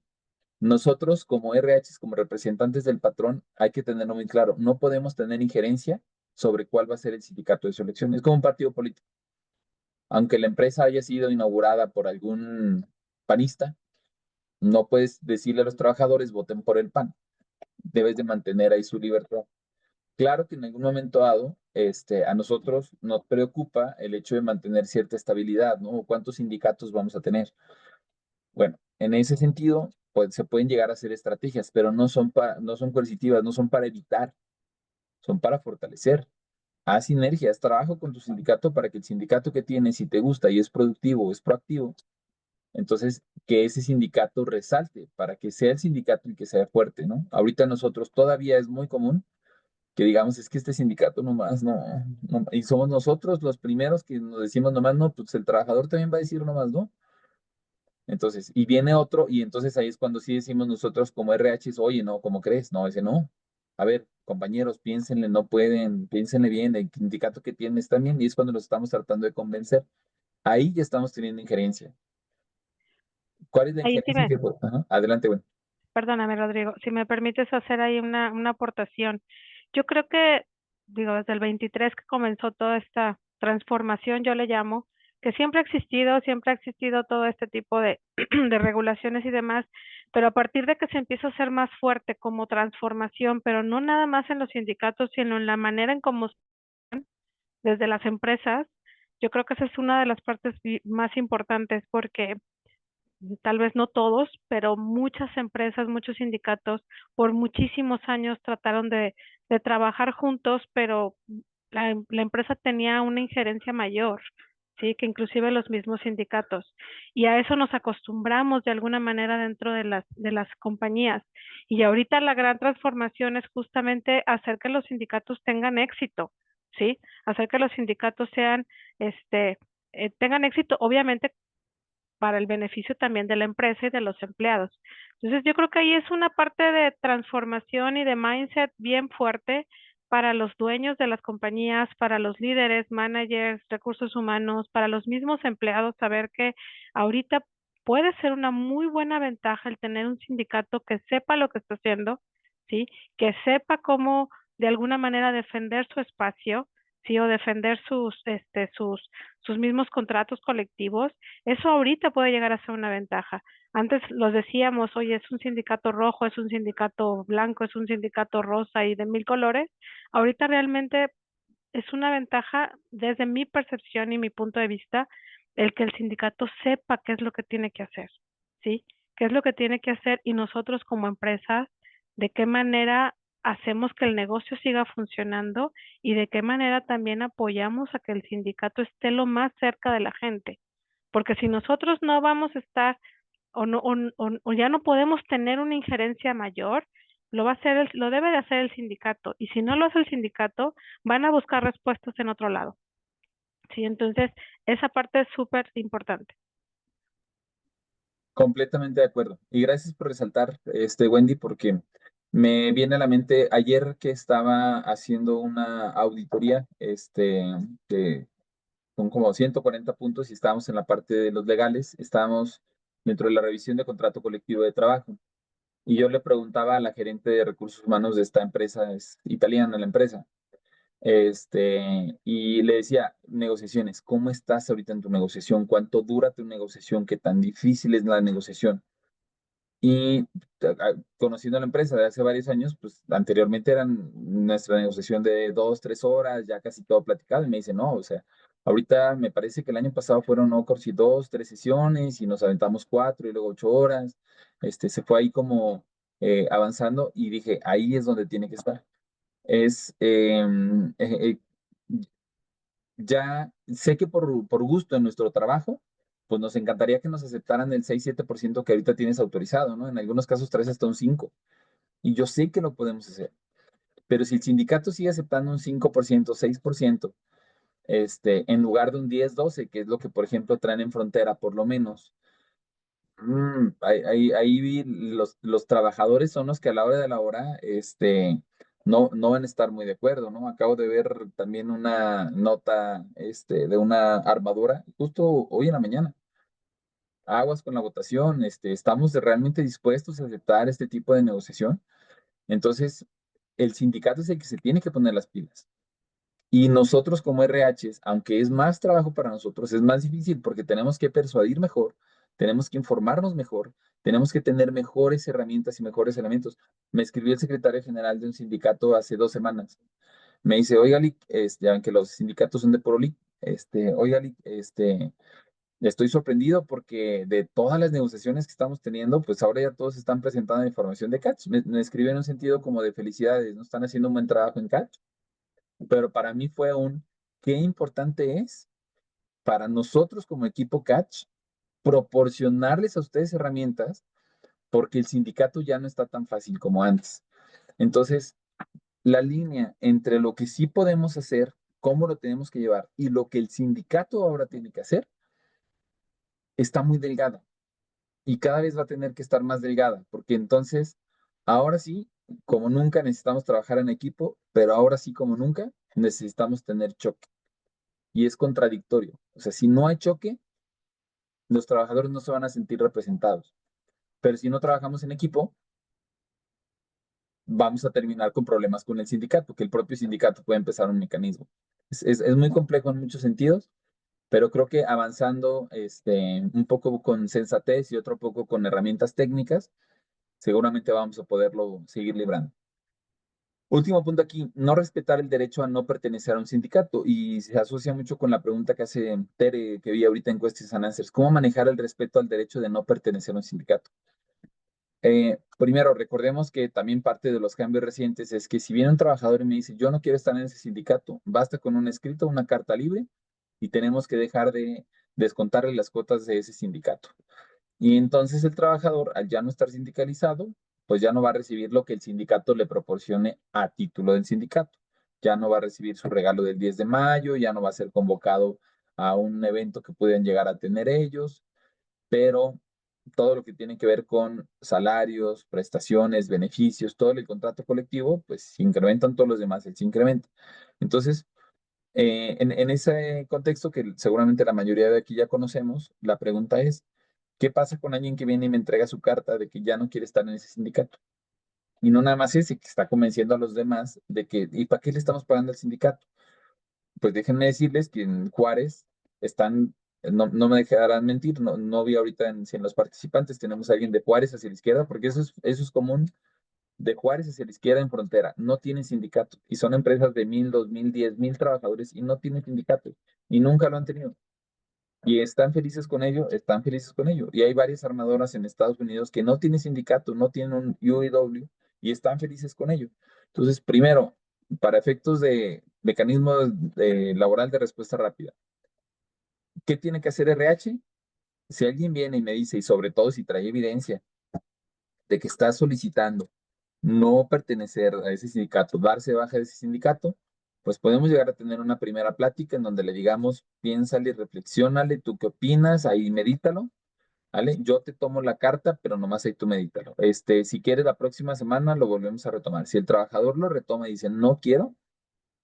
Nosotros, como RHs, como representantes del patrón, hay que tenerlo muy claro. No podemos tener injerencia sobre cuál va a ser el sindicato de su elección. Es como un partido político. Aunque la empresa haya sido inaugurada por algún panista, no puedes decirle a los trabajadores voten por el PAN. Debes de mantener ahí su libertad. Claro que en algún momento dado, a nosotros nos preocupa el hecho de mantener cierta estabilidad, ¿no? ¿Cuántos sindicatos vamos a tener? Bueno, en ese sentido, pues se pueden llegar a hacer estrategias, pero no son coercitivas, no son para evitar, son para fortalecer. Haz sinergias, trabajo con tu sindicato para que el sindicato que tienes, si te gusta y es productivo, es proactivo, entonces que ese sindicato resalte, para que sea el sindicato el que sea fuerte, ¿no? Ahorita nosotros todavía es muy común que digamos, es que este sindicato nomás no, y somos nosotros los primeros que nos decimos nomás no, pues el trabajador también va a decir nomás no. Entonces, y viene otro, y entonces ahí es cuando sí decimos nosotros como RHs, oye, no, ¿cómo crees? No, ese no. A ver, compañeros, piénsenle, no pueden, piénsenle bien, el sindicato que tienen está bien, y es cuando los estamos tratando de convencer. Ahí ya estamos teniendo injerencia. ¿Cuál es la Ahí sí injerencia que... Ajá, adelante, bueno. perdóname, Rodrigo, si me permites hacer ahí una aportación. Yo creo que, digo, desde el 23 que comenzó toda esta transformación, yo le llamo, que siempre ha existido todo este tipo de, de regulaciones y demás, pero a partir de que se empieza a hacer más fuerte como transformación, pero no nada más en los sindicatos, sino en la manera en cómo desde las empresas, yo creo que esa es una de las partes más importantes porque tal vez no todos, pero muchas empresas, muchos sindicatos por muchísimos años trataron de trabajar juntos, pero la empresa tenía una injerencia mayor. ¿sí? Que inclusive los mismos sindicatos. Y a eso nos acostumbramos de alguna manera dentro de las compañías. Y ahorita la gran transformación es justamente hacer que los sindicatos tengan éxito, ¿sí? Hacer que los sindicatos sean, tengan éxito, obviamente para el beneficio también de la empresa y de los empleados. Entonces, yo creo que ahí es una parte de transformación y de mindset bien fuerte para los dueños de las compañías, para los líderes, managers, recursos humanos, para los mismos empleados, saber que ahorita puede ser una muy buena ventaja el tener un sindicato que sepa lo que está haciendo, ¿sí? Que sepa cómo de alguna manera defender su espacio, ¿sí? O defender sus mismos contratos colectivos. Eso ahorita puede llegar a ser una ventaja. Antes los decíamos, oye, es un sindicato rojo, es un sindicato blanco, es un sindicato rosa y de mil colores. Ahorita realmente es una ventaja desde mi percepción y mi punto de vista el que el sindicato sepa qué es lo que tiene que hacer, ¿sí? ¿Qué es lo que tiene que hacer? Y nosotros como empresas, de qué manera hacemos que el negocio siga funcionando y de qué manera también apoyamos a que el sindicato esté lo más cerca de la gente. Porque si nosotros no vamos a estar o, no, o ya no podemos tener una injerencia mayor, lo va a hacer lo debe de hacer el sindicato. Y si no lo hace el sindicato, van a buscar respuestas en otro lado. Sí, entonces esa parte es súper importante. Completamente de acuerdo. Y gracias por resaltar, Wendy, porque me viene a la mente ayer que estaba haciendo una auditoría, de, con como 140 puntos y estábamos en la parte de los legales, estábamos dentro de la revisión de contrato colectivo de trabajo. Y yo le preguntaba a la gerente de recursos humanos de esta empresa, es italiana la empresa, y le decía, negociaciones, ¿cómo estás ahorita en tu negociación? ¿Cuánto dura tu negociación? ¿Qué tan difícil es la negociación? Y conociendo la empresa de hace varios años, pues anteriormente eran nuestra negociación de 2, 3 horas, ya casi todo platicado. Y me dice, no, o sea, ahorita me parece que el año pasado fueron no, casi 2, 3 sesiones y nos aventamos 4 y luego 8 horas. Se fue ahí como avanzando y dije, ahí es donde tiene que estar. Es, ya sé que por gusto en nuestro trabajo, pues nos encantaría que nos aceptaran el 6, 7% que ahorita tienes autorizado, ¿no? En algunos casos traes hasta un 5%. Y yo sé que lo podemos hacer. Pero si el sindicato sigue aceptando un 5%, 6%, en lugar de un 10, 12, que es lo que, por ejemplo, traen en frontera, por lo menos, ahí vi los trabajadores son los que a la hora de la hora, no van a estar muy de acuerdo, ¿no? Acabo de ver también una nota, de una armadura, justo hoy en la mañana. Aguas con la votación, estamos realmente dispuestos a aceptar este tipo de negociación. Entonces, el sindicato es el que se tiene que poner las pilas. Y nosotros como RHs, aunque es más trabajo para nosotros, es más difícil porque tenemos que persuadir mejor, tenemos que informarnos mejor, tenemos que tener mejores herramientas y mejores elementos. Me escribió el secretario general de un sindicato hace 2 semanas. Me dice, oiga, Lic, ya ven que los sindicatos son de Porolic, oiga, Lic, estoy sorprendido porque de todas las negociaciones que estamos teniendo, pues ahora ya todos están presentando información de Catch. Me escribe en un sentido como de felicidades, ¿no? Están haciendo un buen trabajo en Catch, pero para mí fue qué importante es para nosotros como equipo Catch proporcionarles a ustedes herramientas porque el sindicato ya no está tan fácil como antes. Entonces, la línea entre lo que sí podemos hacer, cómo lo tenemos que llevar y lo que el sindicato ahora tiene que hacer está muy delgada y cada vez va a tener que estar más delgada porque entonces, ahora sí, como nunca necesitamos trabajar en equipo, pero ahora sí como nunca necesitamos tener choque. Y es contradictorio. O sea, si no hay choque, los trabajadores no se van a sentir representados. Pero si no trabajamos en equipo, vamos a terminar con problemas con el sindicato, que el propio sindicato puede empezar un mecanismo. Es muy complejo en muchos sentidos, pero creo que avanzando un poco con sensatez y otro poco con herramientas técnicas, seguramente vamos a poderlo seguir librando. Último punto aquí, no respetar el derecho a no pertenecer a un sindicato y se asocia mucho con la pregunta que hace Tere, que vi ahorita en Questions and Answers, ¿cómo manejar el respeto al derecho de no pertenecer a un sindicato? Primero, recordemos que también parte de los cambios recientes es que si viene un trabajador y me dice, yo no quiero estar en ese sindicato, basta con un escrito, una carta libre y tenemos que dejar de descontarle las cuotas de ese sindicato. Y entonces el trabajador, al ya no estar sindicalizado, pues ya no va a recibir lo que el sindicato le proporcione a título del sindicato. Ya no va a recibir su regalo del 10 de mayo, ya no va a ser convocado a un evento que pueden llegar a tener ellos, pero todo lo que tiene que ver con salarios, prestaciones, beneficios, todo el contrato colectivo, pues se incrementan todos los demás, él se incrementa. Entonces, en ese contexto que seguramente la mayoría de aquí ya conocemos, la pregunta es, ¿qué pasa con alguien que viene y me entrega su carta de que ya no quiere estar en ese sindicato? Y no nada más ese, que está convenciendo a los demás de que, ¿y para qué le estamos pagando al sindicato? Pues déjenme decirles que en Juárez están, no me dejarán mentir, no vi ahorita si en los participantes tenemos a alguien de Juárez hacia la izquierda, porque eso es común, de Juárez hacia la izquierda en frontera, no tienen sindicato y son empresas de 1,000, 2,000, 10,000 trabajadores y no tienen sindicato y nunca lo han tenido. Y están felices con ello, están felices con ello. Y hay varias armadoras en Estados Unidos que no tienen sindicato, no tienen un UAW y están felices con ello. Entonces, primero, para efectos de mecanismo laboral de respuesta rápida, ¿qué tiene que hacer RH? Si alguien viene y me dice, y sobre todo si trae evidencia de que está solicitando no pertenecer a ese sindicato, darse de baja de ese sindicato, pues podemos llegar a tener una primera plática en donde le digamos, piénsale, reflexiónale, tú qué opinas, ahí medítalo, ¿vale? Yo te tomo la carta, pero nomás ahí tú medítalo. Si quieres la próxima semana lo volvemos a retomar. Si el trabajador lo retoma y dice, no quiero,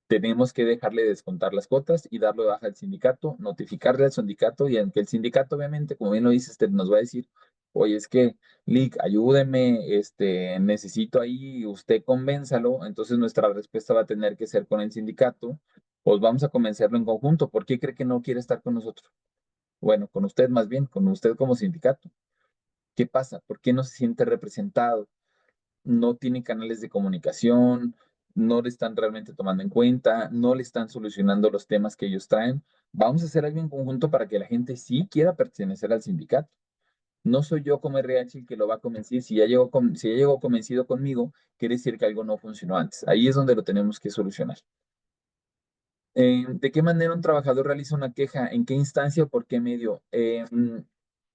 tenemos que dejarle descontar las cuotas y darlo de baja al sindicato, notificarle al sindicato y aunque el sindicato obviamente, como bien lo dice, nos va a decir, oye, es que, Lick, ayúdeme, necesito ahí, usted convénzalo, entonces nuestra respuesta va a tener que ser con el sindicato, pues vamos a convencerlo en conjunto. ¿Por qué cree que no quiere estar con nosotros? Bueno, con usted más bien, con usted como sindicato. ¿Qué pasa? ¿Por qué no se siente representado? No tiene canales de comunicación, no le están realmente tomando en cuenta, no le están solucionando los temas que ellos traen. Vamos a hacer algo en conjunto para que la gente sí quiera pertenecer al sindicato. No soy yo como RH el que lo va a convencer. Si ya llegó convencido conmigo, quiere decir que algo no funcionó antes. Ahí es donde lo tenemos que solucionar. ¿De qué manera un trabajador realiza una queja? ¿En qué instancia o por qué medio?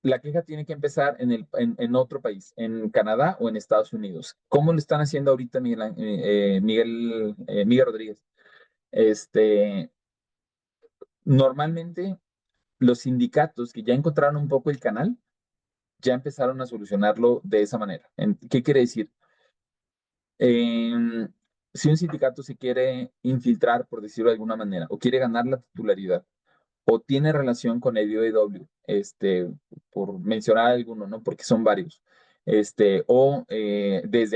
La queja tiene que empezar en otro país, en Canadá o en Estados Unidos. ¿Cómo lo están haciendo ahorita Miguel Rodríguez? Este, Normalmente los sindicatos que ya encontraron un poco el canal, ya empezaron a solucionarlo de esa manera. ¿Qué quiere decir? Em, si un sindicato se quiere infiltrar, por decirlo de alguna manera, o quiere ganar la titularidad, o tiene relación con el IOW, por mencionar alguno, ¿no? Porque son varios. Desde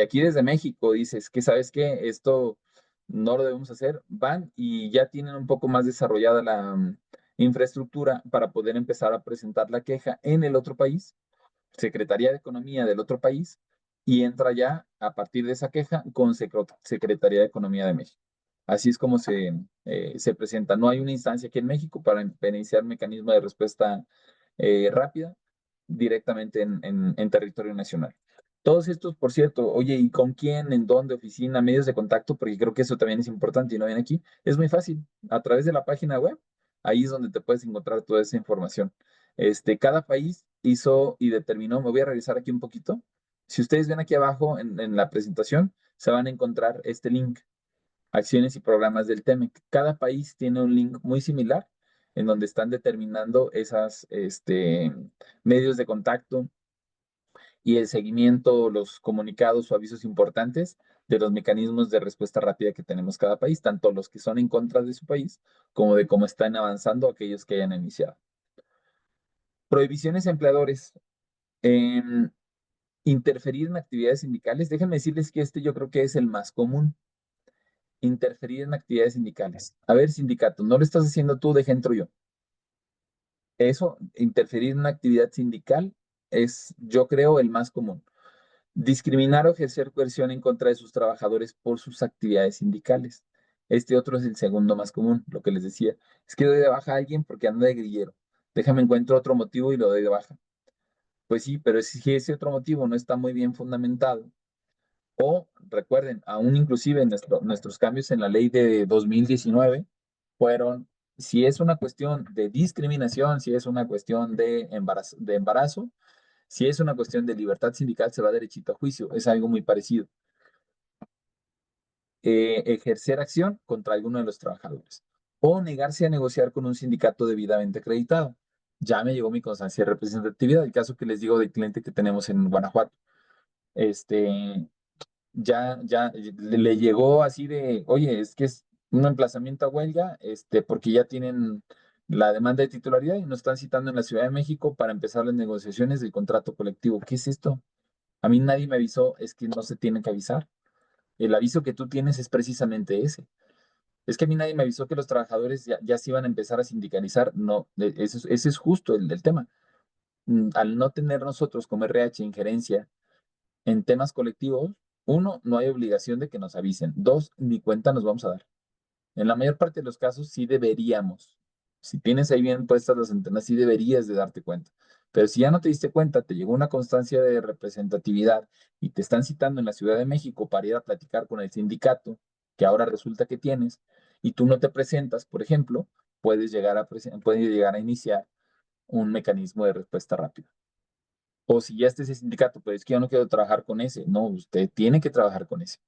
aquí, desde México, dices que sabes que esto no lo debemos hacer, van y ya tienen un poco más desarrollada la infraestructura para poder empezar a presentar la queja en el otro país, Secretaría de Economía del otro país, y entra ya a partir de esa queja con Secretaría de Economía de México. Así es como se presenta. No hay una instancia aquí en México para iniciar mecanismo de respuesta rápida directamente en territorio nacional. Todos estos, por cierto, oye, ¿y con quién, en dónde, oficina, medios de contacto? Porque creo que eso también es importante y no viene aquí. Es muy fácil, a través de la página web, ahí es donde te puedes encontrar toda esa información. Cada país hizo y determinó, me voy a revisar aquí un poquito. Si ustedes ven aquí abajo en la presentación, se van a encontrar este link, acciones y programas del TEMEC. Cada país tiene un link muy similar en donde están determinando esas medios de contacto y el seguimiento, los comunicados o avisos importantes de los mecanismos de respuesta rápida que tenemos cada país, tanto los que son en contra de su país como de cómo están avanzando aquellos que hayan iniciado. Prohibiciones a empleadores. Em, Interferir en actividades sindicales. Déjenme decirles que yo creo que es el más común. Interferir en actividades sindicales. A ver, sindicato, no lo estás haciendo tú, deja entro yo. Eso, interferir en una actividad sindical, es, yo creo, el más común. Discriminar o ejercer coerción en contra de sus trabajadores por sus actividades sindicales. Este otro es el segundo más común, lo que les decía. Es que doy de baja a alguien porque anda de grillero. Déjame encuentro otro motivo y lo doy de baja. Pues sí, pero si ese otro motivo no está muy bien fundamentado, o recuerden, aún inclusive nuestros cambios en la ley de 2019 fueron Si es una cuestión de discriminación, si es una cuestión de embarazo, si es una cuestión de libertad sindical, se va derechito a juicio. Es algo muy parecido. Ejercer acción contra alguno de los trabajadores o negarse a negociar con un sindicato debidamente acreditado. Ya me llegó mi constancia de representatividad, el caso que les digo del cliente que tenemos en Guanajuato. Este, ya le llegó así de, oye, es que es un emplazamiento a huelga, porque ya tienen la demanda de titularidad y nos están citando en la Ciudad de México para empezar las negociaciones del contrato colectivo. ¿Qué es esto? A mí nadie me avisó, es que no se tiene que avisar. El aviso que tú tienes es precisamente ese. Es que a mí nadie me avisó que los trabajadores ya se iban a empezar a sindicalizar. No, ese es justo el tema. Al no tener nosotros como RH injerencia en temas colectivos, uno, no hay obligación de que nos avisen. Dos, ni cuenta nos vamos a dar. En la mayor parte de los casos sí deberíamos. Si tienes ahí bien puestas las antenas, sí deberías de darte cuenta. Pero si ya no te diste cuenta, te llegó una constancia de representatividad y te están citando en la Ciudad de México para ir a platicar con el sindicato que ahora resulta que tienes y tú no te presentas, por ejemplo, puedes llegar a iniciar un mecanismo de respuesta rápida. O si ya está ese sindicato, pues es que yo no quiero trabajar con ese. No, usted tiene que trabajar con ese.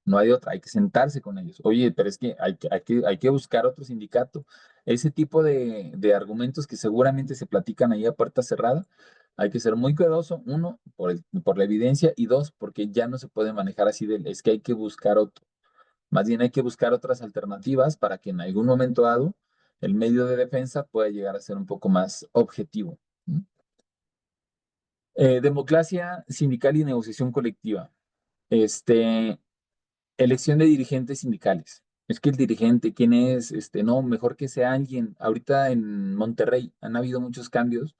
No hay otra, hay que sentarse con ellos. Oye, pero es que hay que buscar otro sindicato. Ese tipo de argumentos que seguramente se platican ahí a puerta cerrada, hay que ser muy cuidadoso, uno, por la evidencia, y dos, porque ya no se puede manejar así es que hay que buscar otro. Más bien hay que buscar otras alternativas para que en algún momento dado el medio de defensa pueda llegar a ser un poco más objetivo. ¿Mm? Democracia sindical y negociación colectiva. Este, Elección de dirigentes sindicales. Es que el dirigente, ¿quién es? No, mejor que sea alguien. Ahorita en Monterrey han habido muchos cambios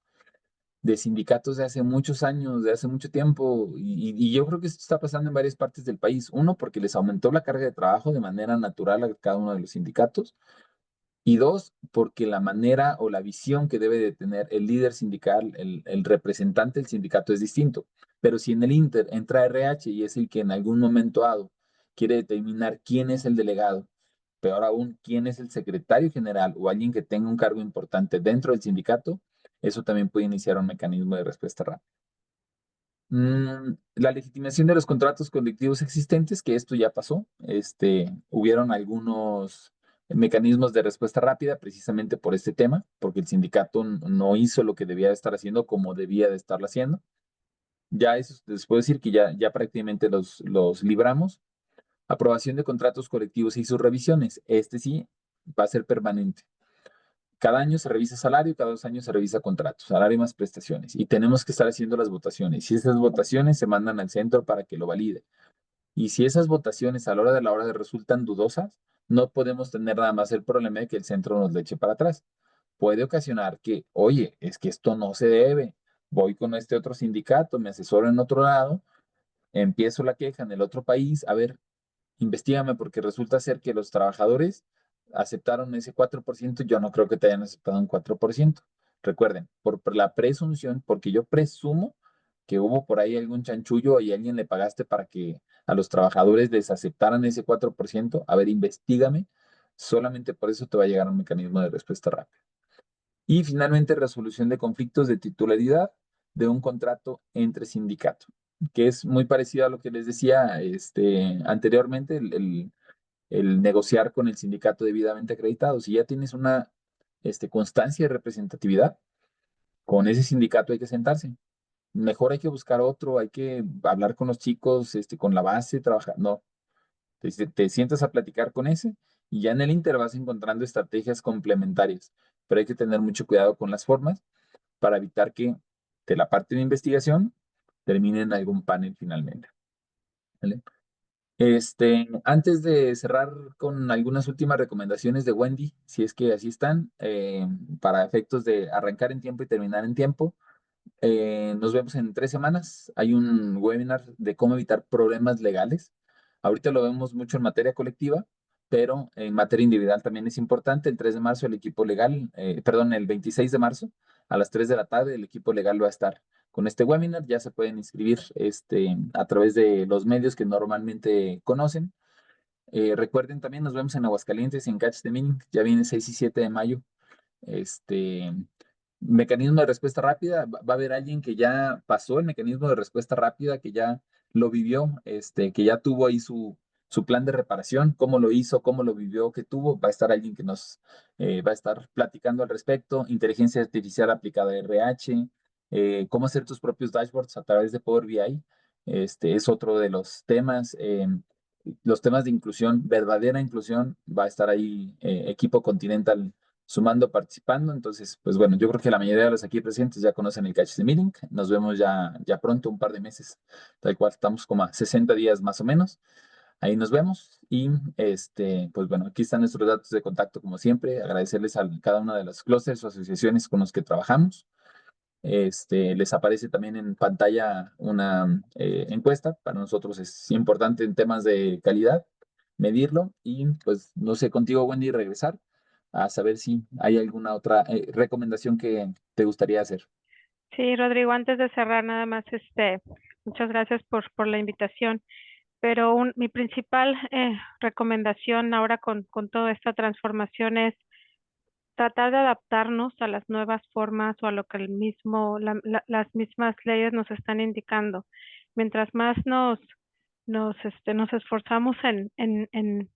de sindicatos de hace muchos años, de hace mucho tiempo, y yo creo que esto está pasando en varias partes del país. Uno, porque les aumentó la carga de trabajo de manera natural a cada uno de los sindicatos. Y dos, porque la manera o la visión que debe de tener el líder sindical, el representante del sindicato es distinto. Pero si en el Inter entra RH y es el que en algún momento dado quiere determinar quién es el delegado, peor aún, quién es el secretario general o alguien que tenga un cargo importante dentro del sindicato, eso también puede iniciar un mecanismo de respuesta rápida. La legitimación de los contratos colectivos existentes, que esto ya pasó. Hubieron algunos mecanismos de respuesta rápida precisamente por este tema, porque el sindicato no hizo lo que debía de estar haciendo como debía de estarlo haciendo. Ya eso les puedo decir que ya prácticamente los libramos. Aprobación de contratos colectivos y sus revisiones. Este sí va a ser permanente. Cada año se revisa salario, cada 2 años se revisa contrato, salario más prestaciones. Y tenemos que estar haciendo las votaciones. Y esas votaciones se mandan al centro para que lo valide. Y si esas votaciones a la hora de resultan dudosas, no podemos tener nada más el problema de que el centro nos le eche para atrás. Puede ocasionar que, oye, es que esto no se debe. Voy con este otro sindicato, me asesoro en otro lado, empiezo la queja en el otro país. A ver, investígame porque resulta ser que los trabajadores aceptaron ese 4%. Yo no creo que te hayan aceptado un 4%. Recuerden, por la presunción, porque yo presumo que hubo por ahí algún chanchullo y a alguien le pagaste para que a los trabajadores les aceptaran ese 4%. A ver, investígame. Solamente por eso te va a llegar un mecanismo de respuesta rápida. Y finalmente, resolución de conflictos de titularidad de un contrato entre sindicato, que es muy parecido a lo que les decía anteriormente, el negociar con el sindicato debidamente acreditado. Si ya tienes una constancia de representatividad, con ese sindicato hay que sentarse. Mejor hay que buscar otro, hay que hablar con los chicos, con la base, trabajar. No, te sientas a platicar con ese y ya en el Inter vas encontrando estrategias complementarias. Pero hay que tener mucho cuidado con las formas para evitar que de la parte de investigación termine en algún panel finalmente. ¿Vale? Antes de cerrar con algunas últimas recomendaciones de Wendy, si es que así están, para efectos de arrancar en tiempo y terminar en tiempo, nos vemos en 3 semanas. Hay un webinar de cómo evitar problemas legales. Ahorita lo vemos mucho en materia colectiva, pero en materia individual también es importante. El 3 de marzo el equipo legal, perdón, el 26 de marzo a las 3 de la tarde el equipo legal va a estar con este webinar. Ya se pueden inscribir a través de los medios que normalmente conocen. Recuerden también, nos vemos en Aguascalientes en Catch the Meeting, ya viene 6 y 7 de mayo. Mecanismo de respuesta rápida, va a haber alguien que ya pasó el mecanismo de respuesta rápida, que ya lo vivió, que ya tuvo ahí su plan de reparación, cómo lo hizo, cómo lo vivió, qué tuvo. Va a estar alguien que nos va a estar platicando al respecto, inteligencia artificial aplicada a RH, cómo hacer tus propios dashboards a través de Power BI. Es otro de los temas. Los temas de inclusión, verdadera inclusión, va a estar ahí Equipo Continental sumando, participando. Entonces, pues bueno, yo creo que la mayoría de los aquí presentes ya conocen el Catch the Meeting. Nos vemos ya pronto, un par de meses, tal cual, estamos como a 60 días más o menos. Ahí nos vemos y pues bueno, aquí están nuestros datos de contacto como siempre. Agradecerles a cada una de las clusters o asociaciones con los que trabajamos. Les aparece también en pantalla una encuesta. Para nosotros es importante en temas de calidad medirlo y pues no sé, contigo Wendy, regresar a saber si hay alguna otra recomendación que te gustaría hacer. Sí, Rodrigo, antes de cerrar, nada más, muchas gracias por la invitación. Pero mi principal recomendación ahora con toda esta transformación es tratar de adaptarnos a las nuevas formas o a lo que las mismas leyes nos están indicando. Mientras más nos esforzamos en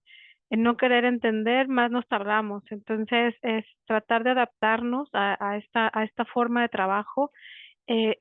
no querer entender, más nos tardamos. Entonces, es tratar de adaptarnos a esta forma de trabajo. Eh,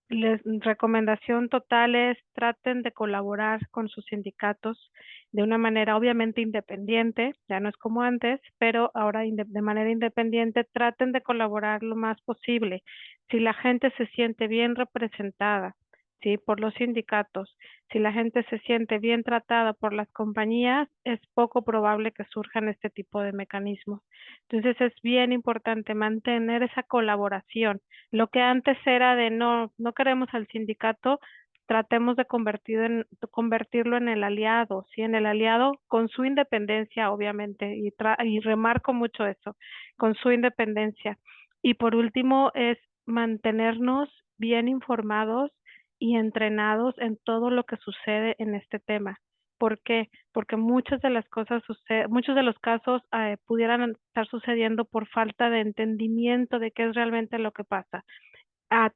recomendación total es traten de colaborar con sus sindicatos de una manera obviamente independiente, ya no es como antes, pero ahora de manera independiente traten de colaborar lo más posible. Si la gente se siente bien representada, ¿sí? Por los sindicatos, si la gente se siente bien tratada por las compañías, es poco probable que surjan este tipo de mecanismos. Entonces es bien importante mantener esa colaboración. Lo que antes era de no queremos al sindicato, tratemos de convertirlo en el aliado, ¿sí? En el aliado con su independencia, obviamente, y remarco mucho eso, con su independencia. Y por último es mantenernos bien informados y entrenados en todo lo que sucede en este tema. ¿Por qué? Porque muchas de las cosas muchos de los casos pudieran estar sucediendo por falta de entendimiento de qué es realmente lo que pasa.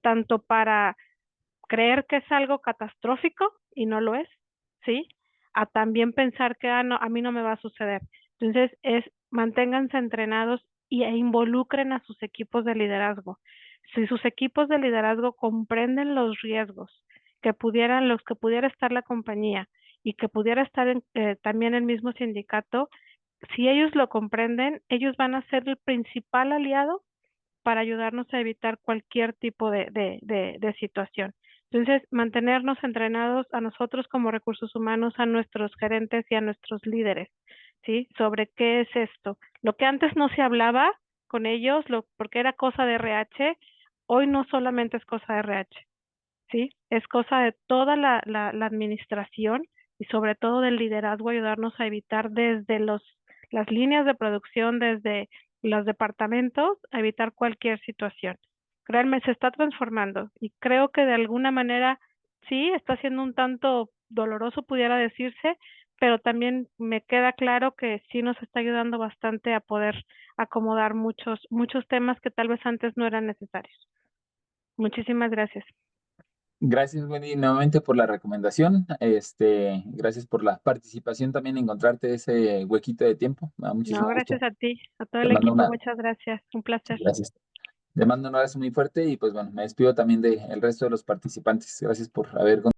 Tanto para creer que es algo catastrófico y no lo es, ¿sí? A también pensar que no, a mí no me va a suceder. Entonces, manténganse entrenados e involucren a sus equipos de liderazgo. Si sus equipos de liderazgo comprenden los riesgos los que pudiera estar la compañía y que pudiera estar también el mismo sindicato, si ellos lo comprenden, ellos van a ser el principal aliado para ayudarnos a evitar cualquier tipo de situación. Entonces, mantenernos entrenados a nosotros como recursos humanos, a nuestros gerentes y a nuestros líderes, ¿sí? Sobre qué es esto. Lo que antes no se hablaba con ellos, porque era cosa de RH, hoy no solamente es cosa de RH, ¿sí? Es cosa de toda la administración y sobre todo del liderazgo, ayudarnos a evitar desde las líneas de producción, desde los departamentos, a evitar cualquier situación. Créanme, se está transformando y creo que de alguna manera sí está siendo un tanto doloroso, pudiera decirse, pero también me queda claro que sí nos está ayudando bastante a poder acomodar muchos temas que tal vez antes no eran necesarios. Muchísimas gracias. Gracias, Wendy, nuevamente por la recomendación. Gracias por la participación también, encontrarte ese huequito de tiempo. Me da No, muchísimo gracias gusto. a ti, a todo Te el mando equipo, una, muchas gracias. Un placer. gracias. Te mando un abrazo muy fuerte y pues bueno, me despido también del resto de los participantes. Gracias por haber